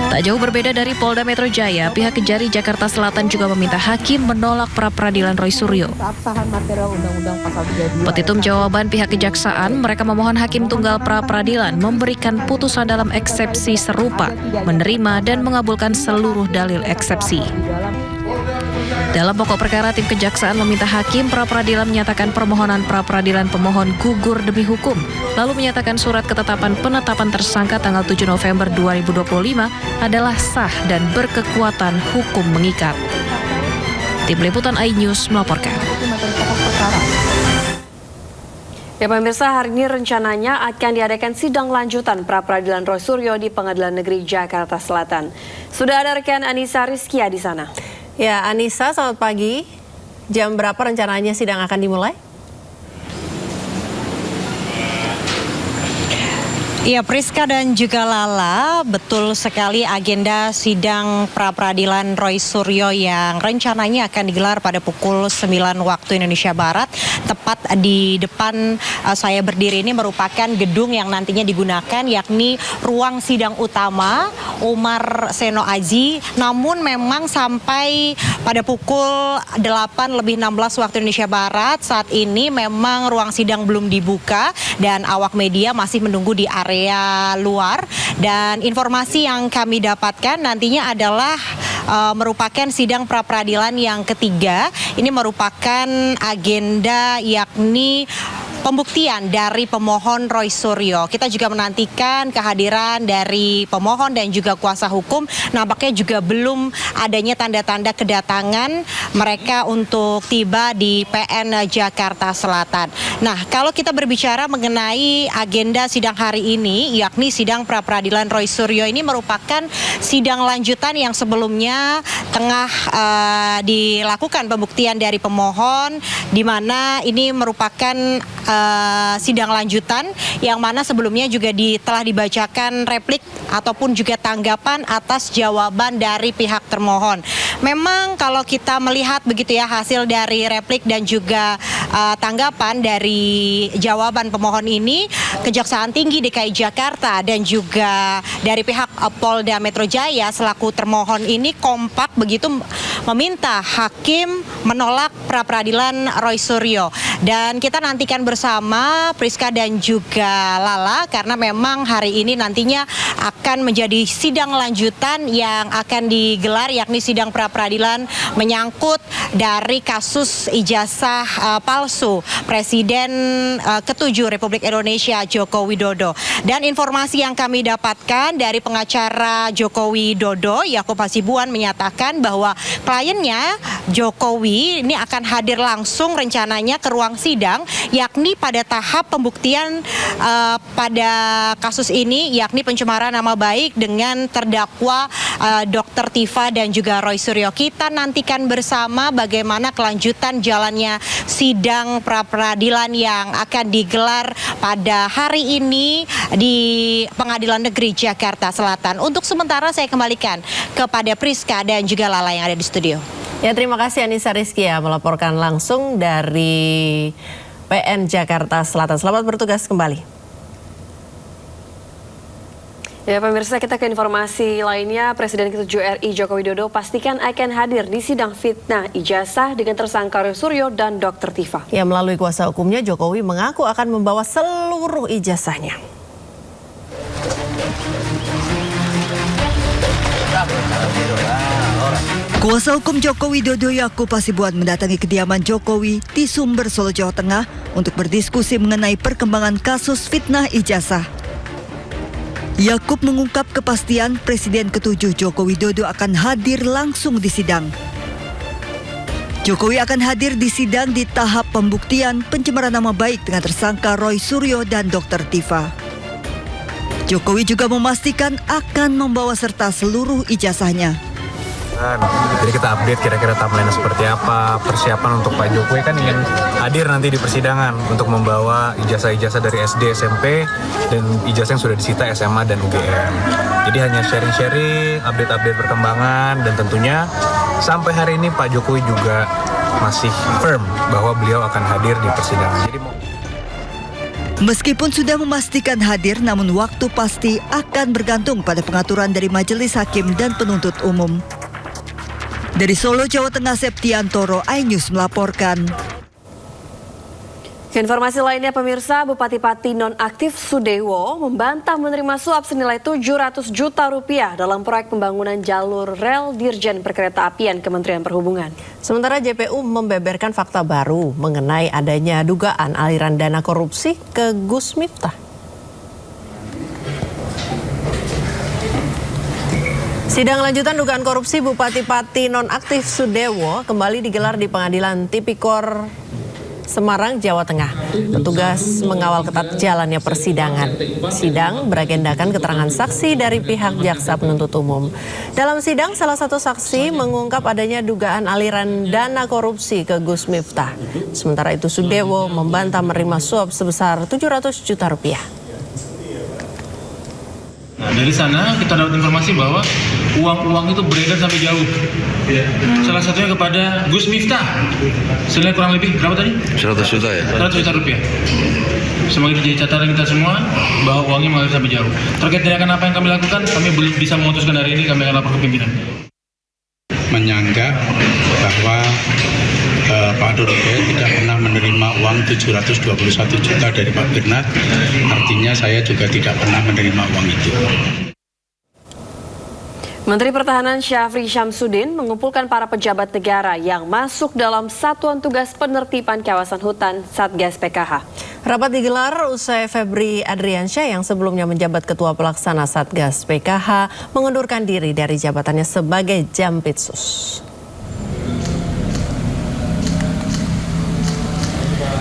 Tak jauh berbeda dari Polda Metro Jaya, pihak Kejari Jakarta Selatan juga meminta hakim menolak pra-peradilan Roy Suryo. Petitum jawaban pihak kejaksaan, mereka memohon hakim tunggal pra-peradilan memberikan putusan dalam eksepsi serupa, menerima dan mengabulkan seluruh dalil eksepsi. Dalam pokok perkara, tim kejaksaan meminta hakim pra-peradilan menyatakan permohonan pra-peradilan pemohon gugur demi hukum, lalu menyatakan surat ketetapan penetapan tersangka tanggal 7 November 2025 adalah sah dan berkekuatan hukum mengikat. Tim Liputan iNews melaporkan. Ya pemirsa, hari ini rencananya akan diadakan sidang lanjutan pra-peradilan Roy Suryo di Pengadilan Negeri Jakarta Selatan. Sudah ada rekan Anissa Rizkia di sana. Ya, Anissa, selamat pagi. Jam berapa rencananya sidang akan dimulai? Iya, Priska dan juga Lala, betul sekali agenda sidang pra-peradilan Roy Suryo yang rencananya akan digelar pada pukul 9 waktu Indonesia Barat. Tepat di depan saya berdiri ini merupakan gedung yang nantinya digunakan, yakni ruang sidang utama Umar Seno Aji. Namun memang sampai pada pukul 8:16 waktu Indonesia Barat, saat ini memang ruang sidang belum dibuka dan awak media masih menunggu di area luar. Dan informasi yang kami dapatkan nantinya adalah merupakan sidang pra-peradilan yang ketiga. Ini merupakan agenda yakni pembuktian dari pemohon Roy Suryo. Kita juga menantikan kehadiran dari pemohon dan juga kuasa hukum. Nampaknya juga belum adanya tanda-tanda kedatangan mereka untuk tiba di PN Jakarta Selatan. Nah, kalau kita berbicara mengenai agenda sidang hari ini, yakni sidang pra-peradilan Roy Suryo, ini merupakan sidang lanjutan yang sebelumnya tengah dilakukan pembuktian dari pemohon, di mana ini merupakan sidang lanjutan yang mana sebelumnya juga telah dibacakan replik ataupun juga tanggapan atas jawaban dari pihak termohon. Memang kalau kita melihat begitu ya hasil dari replik dan juga tanggapan dari jawaban pemohon ini, Kejaksaan Tinggi DKI Jakarta dan juga dari pihak Polda Metro Jaya selaku termohon ini kompak begitu meminta hakim menolak pra-peradilan Roy Suryo. Dan kita nantikan bersama Priska dan juga Lala karena memang hari ini nantinya akan menjadi sidang lanjutan yang akan digelar, yakni sidang pra-peradilan menyangkut dari kasus ijazah palsu palsu Presiden ke-7 Republik Indonesia Joko Widodo. Dan informasi yang kami dapatkan dari pengacara Joko Widodo, Yakub Hasibuan, menyatakan bahwa kliennya Jokowi ini akan hadir langsung rencananya ke ruang sidang, yakni pada tahap pembuktian pada kasus ini, yakni pencemaran nama baik dengan terdakwa Dr. Tifa dan juga Roy Suryo. Kita nantikan bersama bagaimana kelanjutan jalannya sidang pra-peradilan yang akan digelar pada hari ini di Pengadilan Negeri Jakarta Selatan. Untuk sementara saya kembalikan kepada Priska dan juga Lala yang ada di studio. Ya, terima kasih Anissa Rizkia melaporkan langsung dari PN Jakarta Selatan. Selamat bertugas kembali. Ya pemirsa, kita ke informasi lainnya. Presiden ke-7 RI Joko Widodo pastikan akan hadir di sidang fitnah ijazah dengan tersangka Roy Suryo dan Dr. Tifa. Ya, melalui kuasa hukumnya Jokowi mengaku akan membawa seluruh ijazahnya. Kuasa hukum Joko Widodo Yakub Hasibuan mendatangi kediaman Jokowi di Sumber, Solo, Jawa Tengah untuk berdiskusi mengenai perkembangan kasus fitnah ijazah. Yakub mengungkap kepastian Presiden ke-7 Joko Widodo akan hadir langsung di sidang. Jokowi akan hadir di sidang di tahap pembuktian pencemaran nama baik dengan tersangka Roy Suryo dan Dr. Tifa. Jokowi juga memastikan akan membawa serta seluruh ijazahnya. Jadi kita update kira-kira timeline seperti apa, persiapan untuk Pak Jokowi kan ingin hadir nanti di persidangan untuk membawa ijazah-ijazah dari SD, SMP, dan ijazah yang sudah disita SMA dan UGM. Jadi hanya sharing-sharing, update-update perkembangan, dan tentunya sampai hari ini Pak Jokowi juga masih firm bahwa beliau akan hadir di persidangan. Jadi meskipun sudah memastikan hadir, namun waktu pasti akan bergantung pada pengaturan dari Majelis Hakim dan Penuntut Umum. Dari Solo, Jawa Tengah, Septiantoro, iNews melaporkan. Informasi lainnya pemirsa, Bupati Pati nonaktif Sudewo membantah menerima suap senilai 700 juta rupiah dalam proyek pembangunan jalur rel Dirjen Perkeretaapian Kementerian Perhubungan. Sementara JPU membeberkan fakta baru mengenai adanya dugaan aliran dana korupsi ke Gus Miftah. Sidang lanjutan dugaan korupsi Bupati Pati nonaktif Sudewo kembali digelar di Pengadilan Tipikor Semarang, Jawa Tengah. Petugas mengawal ketat jalannya persidangan. Sidang beragendakan keterangan saksi dari pihak jaksa penuntut umum. Dalam sidang, salah satu saksi mengungkap adanya dugaan aliran dana korupsi ke Gus Miftah. Sementara itu Sudewo membantah menerima suap sebesar 700 juta rupiah. Nah, dari sana kita dapat informasi bahwa uang-uang itu beredar sampai jauh. Salah satunya kepada Gus Miftah. Senilai kurang lebih berapa tadi? 100 juta ya? 100 juta rupiah. Semoga jadi catatan kita semua bahwa uangnya mengalir sampai jauh. Terkait tindakan apa yang kami lakukan, kami belum bisa memutuskan hari ini, kami akan lapor ke pimpinan. Menyanggah bahwa Pak Doroke tidak pernah menerima uang 721 juta dari Pak Bernard, artinya saya juga tidak pernah menerima uang itu. Menteri Pertahanan Syafri Syamsuddin mengumpulkan para pejabat negara yang masuk dalam Satuan Tugas Penertiban Kawasan Hutan Satgas PKH. Rapat digelar usai Febri Adriansyah yang sebelumnya menjabat Ketua Pelaksana Satgas PKH mengundurkan diri dari jabatannya sebagai Jampitsus.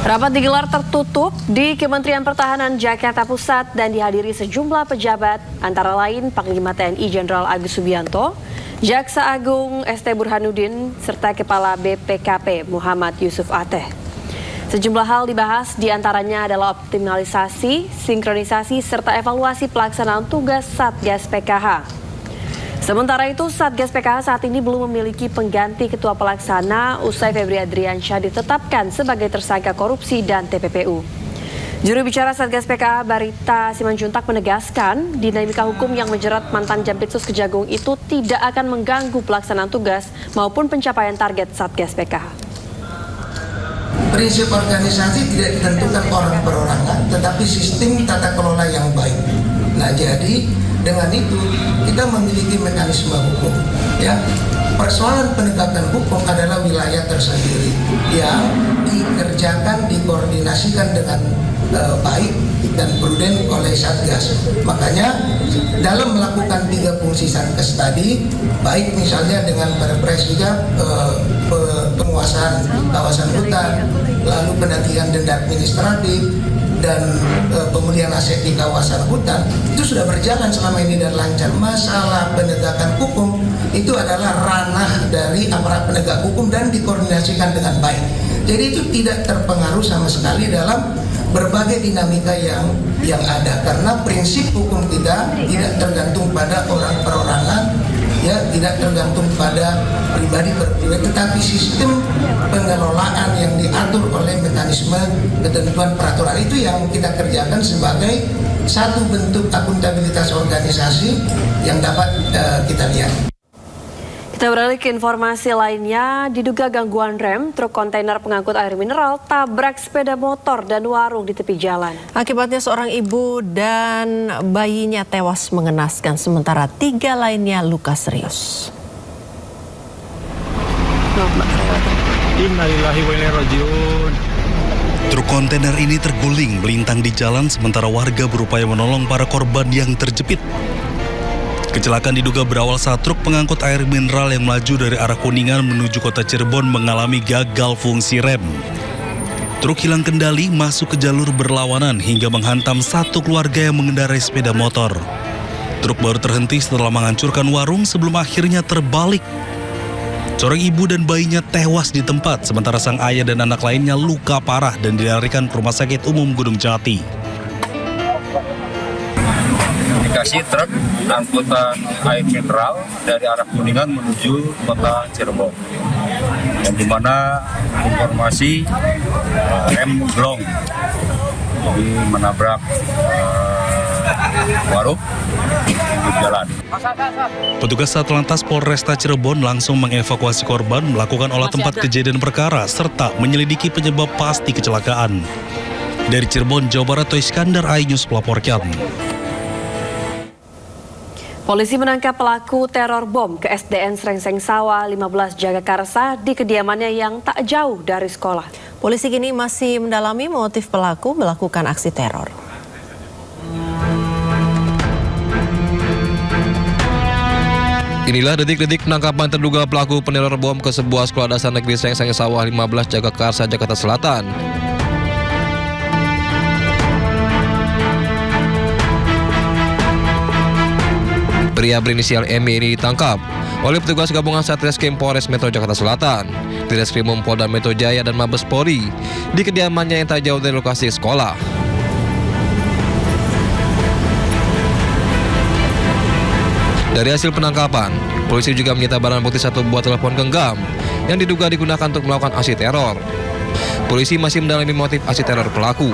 Rapat digelar tertutup di Kementerian Pertahanan Jakarta Pusat dan dihadiri sejumlah pejabat, antara lain Panglima TNI Jenderal Agus Subianto, Jaksa Agung ST Burhanuddin, serta Kepala BPKP Muhammad Yusuf Ateh. Sejumlah hal dibahas, diantaranya adalah optimalisasi, sinkronisasi, serta evaluasi pelaksanaan tugas Satgas PKH. Sementara itu, Satgas PKH saat ini belum memiliki pengganti ketua pelaksana usai Febri Adriansyah ditetapkan sebagai tersangka korupsi dan TPPU. Juru bicara Satgas PKH Barita Simanjuntak menegaskan, dinamika hukum yang menjerat mantan Jampitsus Kejagung itu tidak akan mengganggu pelaksanaan tugas maupun pencapaian target Satgas PKH. Prinsip organisasi tidak ditentukan orang perorangan, tetapi sistem tata kelola yang baik. Nah, jadi dengan itu kita memiliki mekanisme hukum, ya. persoalan penegakan hukum adalah wilayah tersendiri yang dikerjakan, dikoordinasikan dengan baik dan prudent oleh Satgas. Makanya dalam melakukan 3 fungsi Satgas tadi, baik misalnya dengan Perpres juga penguasaan kawasan hutan, lalu pendakian denda administratif, dan pemulihan aset di kawasan hutan, itu sudah berjalan selama ini dan lancar. Masalah penegakan hukum itu adalah ranah dari aparat penegak hukum dan dikoordinasikan dengan baik. Jadi itu tidak terpengaruh sama sekali dalam berbagai dinamika yang ada, karena prinsip hukum kita tidak tergantung pada orang perorangan, ya, tidak tergantung pada pribadi per pribadi, tetapi sistem pengelolaan yang diatur oleh mekanisme ketentuan peraturan itu yang kita kerjakan sebagai satu bentuk akuntabilitas organisasi yang dapat kita lihat. Kita beralih ke informasi lainnya. Diduga gangguan rem, truk kontainer pengangkut air mineral tabrak sepeda motor dan warung di tepi jalan. Akibatnya seorang ibu dan bayinya tewas mengenaskan, sementara 3 lainnya luka serius. Innalillahi wa inna ilaihi raji'un. Truk kontainer ini terguling melintang di jalan sementara warga berupaya menolong para korban yang terjepit. Kecelakaan diduga berawal saat truk pengangkut air mineral yang melaju dari arah Kuningan menuju kota Cirebon mengalami gagal fungsi rem. Truk hilang kendali masuk ke jalur berlawanan hingga menghantam satu keluarga yang mengendarai sepeda motor. Truk baru terhenti setelah menghancurkan warung sebelum akhirnya terbalik. Seorang ibu dan bayinya tewas di tempat, sementara sang ayah dan anak lainnya luka parah dan dilarikan ke Rumah Sakit Umum Gunung Jati. Indikasi truk angkutan air mineral dari arah Kuningan menuju kota Cirebon, yang dimana informasi rem blong, jadi menabrak warung di jalan. Petugas Satlantas Polresta Cirebon langsung mengevakuasi korban, melakukan olah tempat kejadian perkara, serta menyelidiki penyebab pasti kecelakaan. Dari Cirebon, Jawa Barat, Iskandar iNews melaporkan. Polisi menangkap pelaku teror bom ke SDN Srengseng Sawah 15 Jagakarsa di kediamannya yang tak jauh dari sekolah. Polisi kini masih mendalami motif pelaku melakukan aksi teror. Inilah detik-detik penangkapan terduga pelaku peneror bom ke sebuah sekolah dasar negeri Srengseng Sawah 15 Jagakarsa, Jakarta Selatan. Pria berinisial MY ini ditangkap oleh petugas gabungan Satreskrim Polres Metro Jakarta Selatan, Ditreskrimum Polda Metro Jaya dan Mabes Polri di kediamannya yang tak jauh dari lokasi sekolah. Dari hasil penangkapan, polisi juga menyita barang bukti 1 buah telepon genggam yang diduga digunakan untuk melakukan aksi teror. Polisi masih mendalami motif aksi teror pelaku.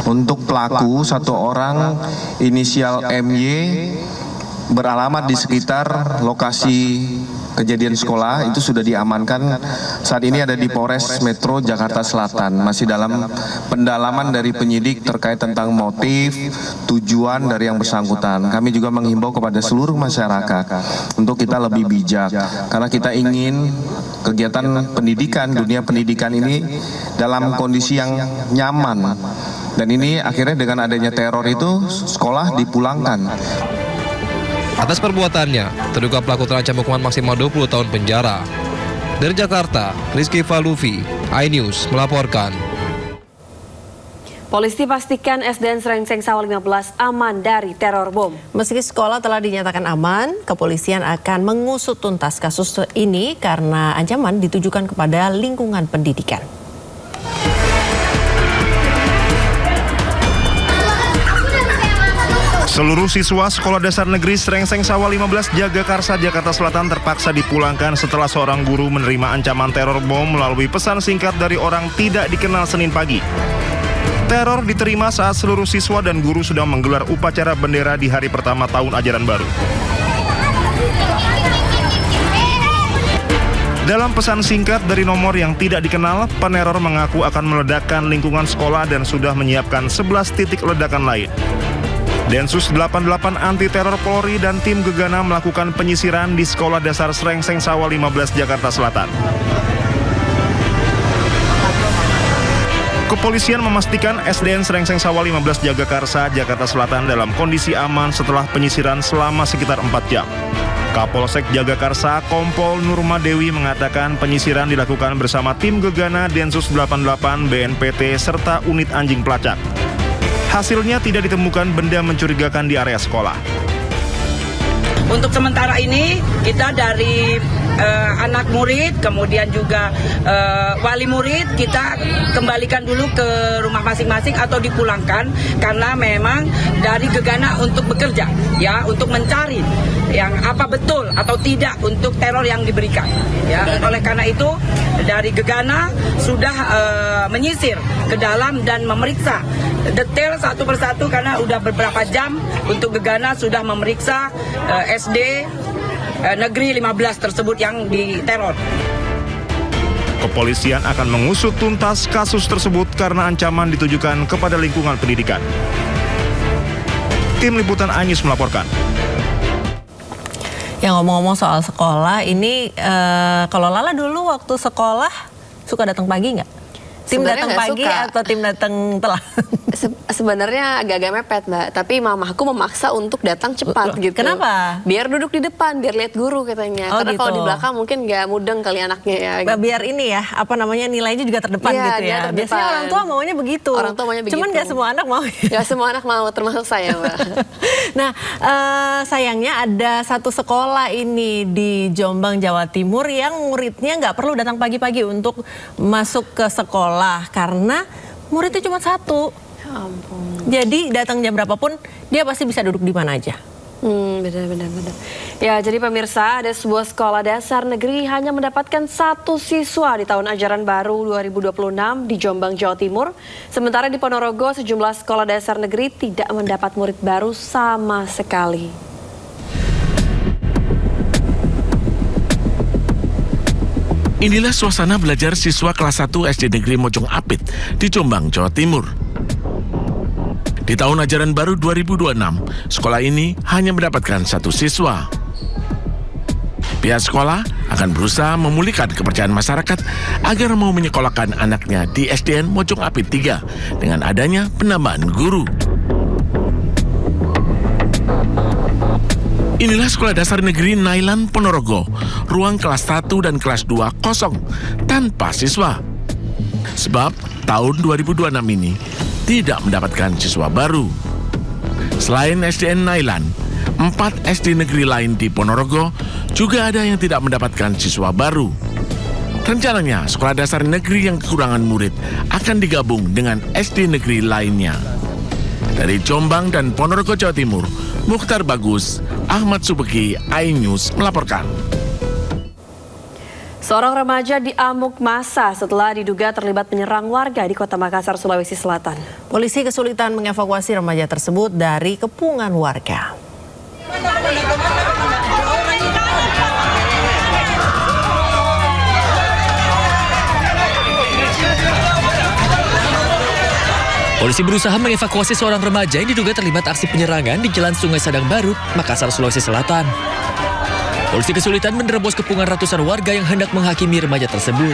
Untuk pelaku, 1 orang inisial MY beralamat di sekitar lokasi kejadian sekolah, itu sudah diamankan. Saat ini ada di Polres Metro Jakarta Selatan, masih dalam pendalaman dari penyidik terkait tentang motif, tujuan dari yang bersangkutan. Kami juga menghimbau kepada seluruh masyarakat untuk kita lebih bijak, karena kita ingin kegiatan pendidikan, dunia pendidikan ini dalam kondisi yang nyaman. Dan ini akhirnya dengan adanya teror itu, sekolah dipulangkan. Atas perbuatannya, terduga pelaku terancam hukuman maksimal 20 tahun penjara. Dari Jakarta, Rizky Falufi, iNews melaporkan. Polisi pastikan SDN Srengseng Sawah 15 aman dari teror bom. Meski sekolah telah dinyatakan aman, kepolisian akan mengusut tuntas kasus ini karena ancaman ditujukan kepada lingkungan pendidikan. Seluruh siswa Sekolah Dasar Negeri Srengseng Sawah 15 Jagakarsa, Jakarta Selatan terpaksa dipulangkan setelah seorang guru menerima ancaman teror bom melalui pesan singkat dari orang tidak dikenal Senin pagi. Teror diterima saat seluruh siswa dan guru sedang menggelar upacara bendera di hari pertama tahun ajaran baru. Dalam pesan singkat dari nomor yang tidak dikenal, peneror mengaku akan meledakkan lingkungan sekolah dan sudah menyiapkan 11 titik ledakan lain. Densus 88 Anti Teror Polri dan tim Gegana melakukan penyisiran di Sekolah Dasar Srengseng Sawah 15 Jakarta Selatan. Kepolisian memastikan SDN Srengseng Sawah 15 Jagakarsa, Jakarta Selatan dalam kondisi aman setelah penyisiran selama sekitar 4 jam. Kapolsek Jagakarsa, Kompol Nurma Dewi mengatakan penyisiran dilakukan bersama tim Gegana Densus 88 BNPT serta unit anjing pelacak. Hasilnya tidak ditemukan benda mencurigakan di area sekolah. Untuk sementara ini kita dari anak murid, kemudian juga wali murid kita kembalikan dulu ke rumah masing-masing atau dipulangkan karena memang dari Gegana untuk bekerja, ya, untuk mencari yang apa betul atau tidak untuk teror yang diberikan. Ya, oleh karena itu dari Gegana sudah menyisir ke dalam dan memeriksa detail satu persatu karena udah beberapa jam untuk Gegana sudah memeriksa SD Negeri 15 tersebut yang diteror. Kepolisian akan mengusut tuntas kasus tersebut karena ancaman ditujukan kepada lingkungan pendidikan. Tim Liputan iNews melaporkan. Yang ngomong-ngomong soal sekolah, ini kalau Lala dulu waktu sekolah suka datang pagi nggak? Tim datang pagi atau tim datang telat? Sebenarnya agak-agak mepet, Mbak. Tapi mamaku memaksa untuk datang cepat gitu. Kenapa? Biar duduk di depan, biar lihat guru katanya. Karena gitu. kalau di belakang mungkin nggak mudeng kali anaknya ya. Gitu. Biar ini ya, apa namanya, nilainya juga terdepan gitu ya. Biasanya orang tua maunya begitu. Orang tua maunya begitu. Cuman nggak semua anak mau. Nggak semua anak mau, termasuk saya, Mbak. Nah, sayangnya ada satu sekolah ini di Jombang, Jawa Timur yang muridnya nggak perlu datang pagi-pagi untuk masuk ke sekolah karena muridnya cuma satu. Ya ampun. Jadi datang jam berapapun dia pasti bisa duduk di mana aja. Benar. Ya, jadi pemirsa, ada sebuah sekolah dasar negeri hanya mendapatkan 1 siswa di tahun ajaran baru 2026 di Jombang, Jawa Timur. Sementara di Ponorogo, sejumlah sekolah dasar negeri tidak mendapat murid baru sama sekali. Inilah suasana belajar siswa kelas 1 SD Negeri Mojong Apit di Jombang, Jawa Timur. Di tahun ajaran baru 2026, sekolah ini hanya mendapatkan 1 siswa. Pihak sekolah akan berusaha memulihkan kepercayaan masyarakat agar mau menyekolahkan anaknya di SDN Mojong Apit 3 dengan adanya penambahan guru. Inilah sekolah dasar negeri Nailan Ponorogo, ruang kelas 1 dan kelas 2 kosong, tanpa siswa. Sebab tahun 2026 ini tidak mendapatkan siswa baru. Selain SDN Nailan, 4 SD negeri lain di Ponorogo juga ada yang tidak mendapatkan siswa baru. Rencananya, sekolah dasar negeri yang kekurangan murid akan digabung dengan SD negeri lainnya. Dari Jombang dan Ponorogo, Jawa Timur, Mukhtar Bagus, Ahmad Subeki, iNews melaporkan. Seorang remaja diamuk massa setelah diduga terlibat menyerang warga di Kota Makassar, Sulawesi Selatan. Polisi kesulitan mengevakuasi remaja tersebut dari kepungan warga. Polisi berusaha mengevakuasi seorang remaja yang diduga terlibat aksi penyerangan di Jalan Sungai Sadang Baru, Makassar, Sulawesi Selatan. Polisi kesulitan menerobos kepungan ratusan warga yang hendak menghakimi remaja tersebut.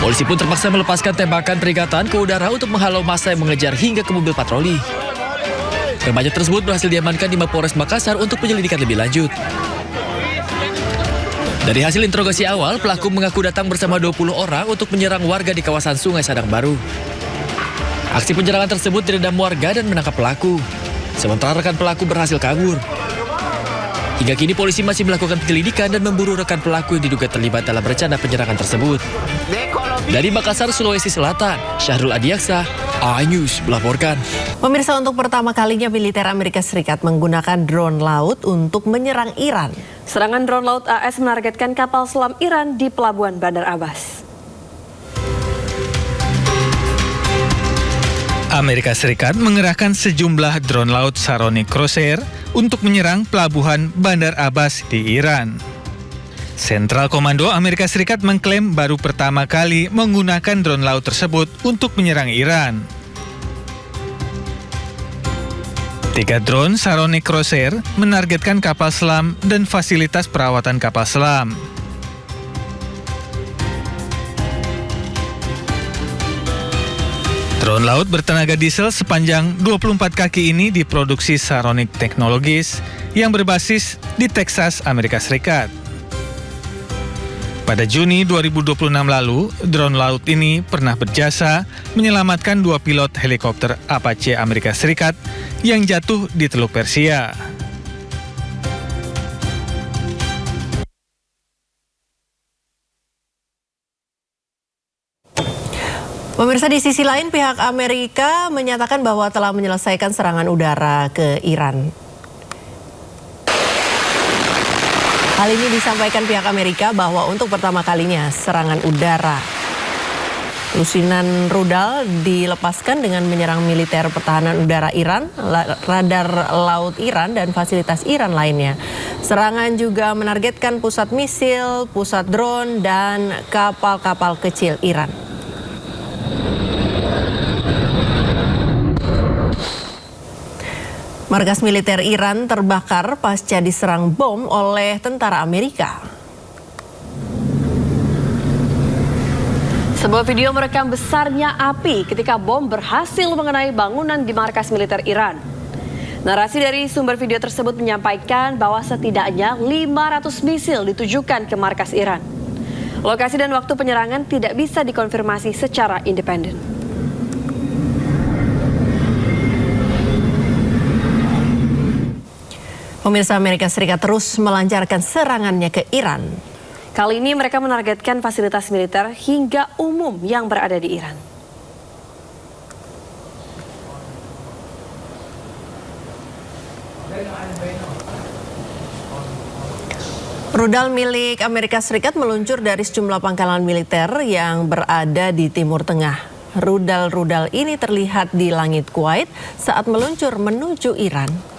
Polisi pun terpaksa melepaskan tembakan peringatan ke udara untuk menghalau massa yang mengejar hingga ke mobil patroli. Remaja tersebut berhasil diamankan di Mapolres Makassar untuk penyelidikan lebih lanjut. Dari hasil interogasi awal, pelaku mengaku datang bersama 20 orang untuk menyerang warga di kawasan Sungai Sadang Baru. Aksi penyerangan tersebut diredam warga dan menangkap pelaku. Sementara rekan pelaku berhasil kabur. Hingga kini polisi masih melakukan penyelidikan dan memburu rekan pelaku yang diduga terlibat dalam rencana penyerangan tersebut. Dari Makassar, Sulawesi Selatan, Syahrul Adiaksa, iNews melaporkan. Pemirsa, untuk pertama kalinya militer Amerika Serikat menggunakan drone laut untuk menyerang Iran. Serangan drone laut AS menargetkan kapal selam Iran di Pelabuhan Bandar Abbas. Amerika Serikat mengerahkan sejumlah drone laut Saroni Crosshair untuk menyerang pelabuhan Bandar Abbas di Iran. Sentral Komando Amerika Serikat mengklaim baru pertama kali menggunakan drone laut tersebut untuk menyerang Iran. 3 drone Saronic Crosshair menargetkan kapal selam dan fasilitas perawatan kapal selam. Drone laut bertenaga diesel sepanjang 24 kaki ini diproduksi Saronic Technologies yang berbasis di Texas, Amerika Serikat. Pada Juni 2026 lalu, drone laut ini pernah berjasa menyelamatkan 2 pilot helikopter Apache Amerika Serikat yang jatuh di Teluk Persia. Pemirsa, di sisi lain pihak Amerika menyatakan bahwa telah menyelesaikan serangan udara ke Iran. Hal ini disampaikan pihak Amerika bahwa untuk pertama kalinya serangan udara lusinan rudal dilepaskan dengan menyerang militer pertahanan udara Iran, radar laut Iran, dan fasilitas Iran lainnya. Serangan juga menargetkan pusat misil, pusat drone, dan kapal-kapal kecil Iran. Markas militer Iran terbakar pasca diserang bom oleh tentara Amerika. Sebuah video merekam besarnya api ketika bom berhasil mengenai bangunan di markas militer Iran. Narasi dari sumber video tersebut menyampaikan bahwa setidaknya 500 misil ditujukan ke markas Iran. Lokasi dan waktu penyerangan tidak bisa dikonfirmasi secara independen. Pemirsa, Amerika Serikat terus melancarkan serangannya ke Iran. Kali ini mereka menargetkan fasilitas militer hingga umum yang berada di Iran. Rudal milik Amerika Serikat meluncur dari sejumlah pangkalan militer yang berada di Timur Tengah. Rudal-rudal ini terlihat di langit Kuwait saat meluncur menuju Iran.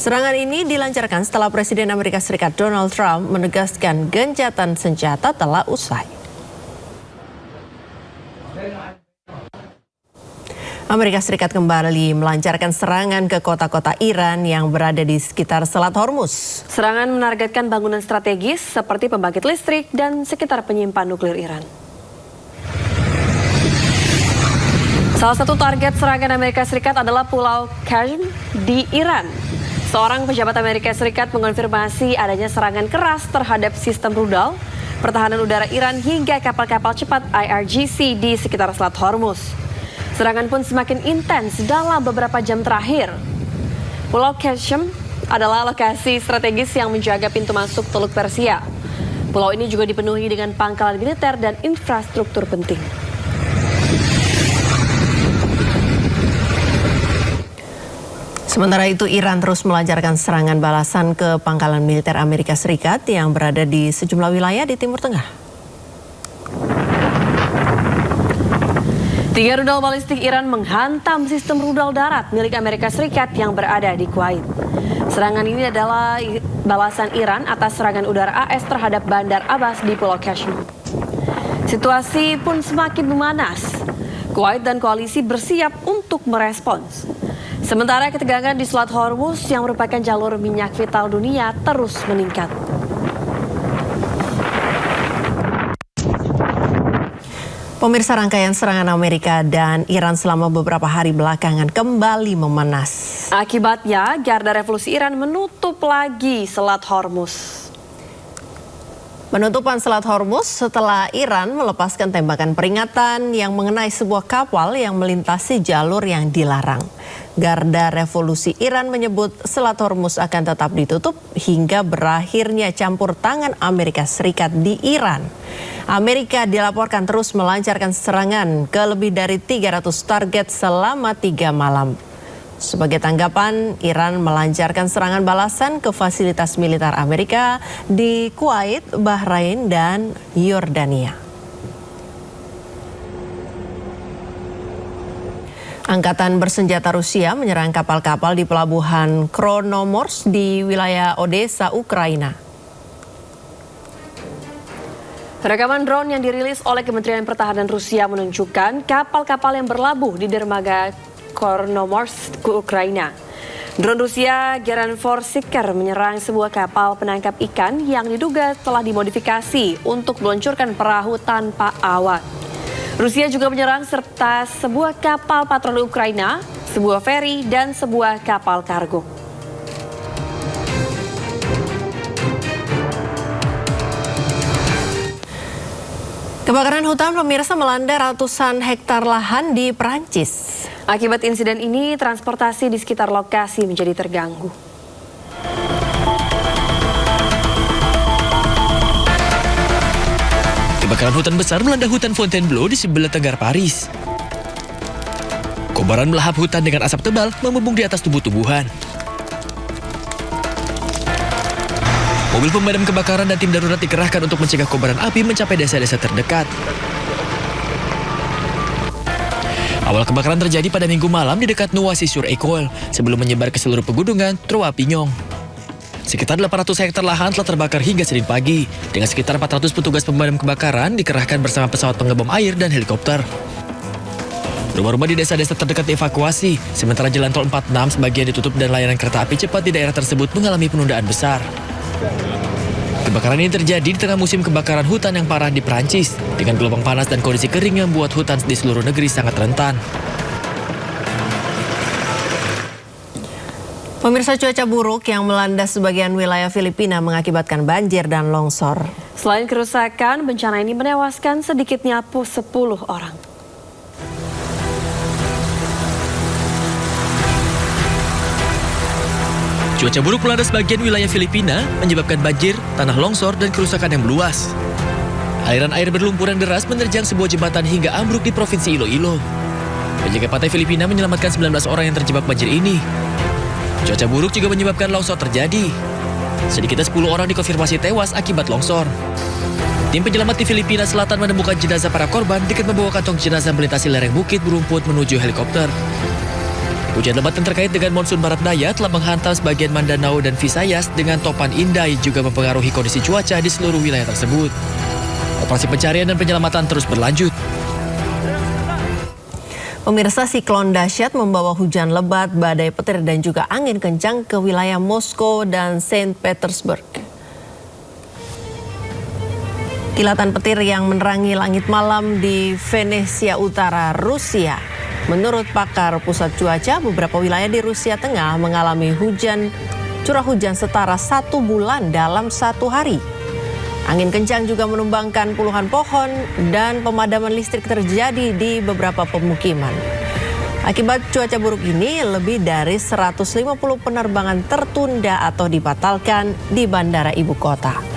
Serangan ini dilancarkan setelah Presiden Amerika Serikat Donald Trump menegaskan gencatan senjata telah usai. Amerika Serikat kembali melancarkan serangan ke kota-kota Iran yang berada di sekitar Selat Hormuz. Serangan menargetkan bangunan strategis seperti pembangkit listrik dan sekitar penyimpan nuklir Iran. Salah satu target serangan Amerika Serikat adalah Pulau Qasem di Iran. Seorang pejabat Amerika Serikat mengonfirmasi adanya serangan keras terhadap sistem rudal, pertahanan udara Iran hingga kapal-kapal cepat IRGC di sekitar Selat Hormuz. Serangan pun semakin intens dalam beberapa jam terakhir. Pulau Qasem adalah lokasi strategis yang menjaga pintu masuk Teluk Persia. Pulau ini juga dipenuhi dengan pangkalan militer dan infrastruktur penting. Sementara itu, Iran terus melancarkan serangan balasan ke pangkalan militer Amerika Serikat yang berada di sejumlah wilayah di Timur Tengah. 3 rudal balistik Iran menghantam sistem rudal darat milik Amerika Serikat yang berada di Kuwait. Serangan ini adalah balasan Iran atas serangan udara AS terhadap Bandar Abbas di Pulau Qasem. Situasi pun semakin memanas. Kuwait dan koalisi bersiap untuk merespons. Sementara ketegangan di Selat Hormuz yang merupakan jalur minyak vital dunia terus meningkat. Pemirsa, rangkaian serangan Amerika dan Iran selama beberapa hari belakangan kembali memanas. Akibatnya, Garda Revolusi Iran menutup lagi Selat Hormuz. Penutupan Selat Hormuz setelah Iran melepaskan tembakan peringatan yang mengenai sebuah kapal yang melintasi jalur yang dilarang. Garda Revolusi Iran menyebut Selat Hormuz akan tetap ditutup hingga berakhirnya campur tangan Amerika Serikat di Iran. Amerika dilaporkan terus melancarkan serangan ke lebih dari 300 target selama 3 malam. Sebagai tanggapan, Iran melancarkan serangan balasan ke fasilitas militer Amerika di Kuwait, Bahrain, dan Yordania. Angkatan bersenjata Rusia menyerang kapal-kapal di pelabuhan Kronomorsk di wilayah Odessa, Ukraina. Rekaman drone yang dirilis oleh Kementerian Pertahanan Rusia menunjukkan kapal-kapal yang berlabuh di dermaga Chornomorsk, Ukraina. Drone Rusia Geranforsiker menyerang sebuah kapal penangkap ikan yang diduga telah dimodifikasi untuk meluncurkan perahu tanpa awak. Rusia juga menyerang serta sebuah kapal patroli Ukraina, sebuah feri, dan sebuah kapal kargo. Kebakaran hutan pemirsa melanda ratusan hektar lahan di Perancis. Akibat insiden ini, transportasi di sekitar lokasi menjadi terganggu. Kebakaran hutan besar melanda hutan Fontainebleau di sebelah tenggara Paris. Kobaran melahap hutan dengan asap tebal membumbung di atas tumbuh-tumbuhan. Mobil pemadam kebakaran dan tim darurat dikerahkan untuk mencegah kobaran api mencapai desa-desa terdekat. Awal kebakaran terjadi pada Minggu malam di dekat Noisy-sur-École sebelum menyebar ke seluruh pegunungan Trois-Pignons. Sekitar 800 hektar lahan telah terbakar hingga Senin pagi, dengan sekitar 400 petugas pemadam kebakaran dikerahkan bersama pesawat pengebom air dan helikopter. Rumah-rumah di desa-desa terdekat dievakuasi, sementara jalan tol 46 sebagian ditutup dan layanan kereta api cepat di daerah tersebut mengalami penundaan besar. Kebakaran ini terjadi di tengah musim kebakaran hutan yang parah di Prancis, dengan gelombang panas dan kondisi kering yang membuat hutan di seluruh negeri sangat rentan. Pemirsa, cuaca buruk yang melanda sebagian wilayah Filipina mengakibatkan banjir dan longsor. Selain kerusakan, bencana ini menewaskan sedikitnya 10 orang. Cuaca buruk melanda sebagian wilayah Filipina menyebabkan banjir, tanah longsor, dan kerusakan yang meluas. Aliran air berlumpur yang deras menerjang sebuah jembatan hingga ambruk di Provinsi Iloilo. Penjaga pantai Filipina menyelamatkan 19 orang yang terjebak banjir ini. Cuaca buruk juga menyebabkan longsor terjadi. Sedikitnya 10 orang dikonfirmasi tewas akibat longsor. Tim penyelamat di Filipina Selatan menemukan jenazah para korban dengan membawa kantong jenazah melintasi lereng bukit berumput menuju helikopter. Hujan lebat yang terkait dengan monsun barat daya telah menghantam sebagian Mindanao dan Visayas dengan topan Inday juga mempengaruhi kondisi cuaca di seluruh wilayah tersebut. Operasi pencarian dan penyelamatan terus berlanjut. Pemirsa, siklon dahsyat membawa hujan lebat, badai petir, dan juga angin kencang ke wilayah Moskow dan Saint Petersburg. Kilatan petir yang menerangi langit malam di Venesia Utara, Rusia. Menurut pakar pusat cuaca, beberapa wilayah di Rusia Tengah mengalami curah hujan setara 1 bulan dalam 1 hari. Angin kencang juga menumbangkan puluhan pohon dan pemadaman listrik terjadi di beberapa pemukiman. Akibat cuaca buruk ini, lebih dari 150 penerbangan tertunda atau dibatalkan di bandara ibu kota.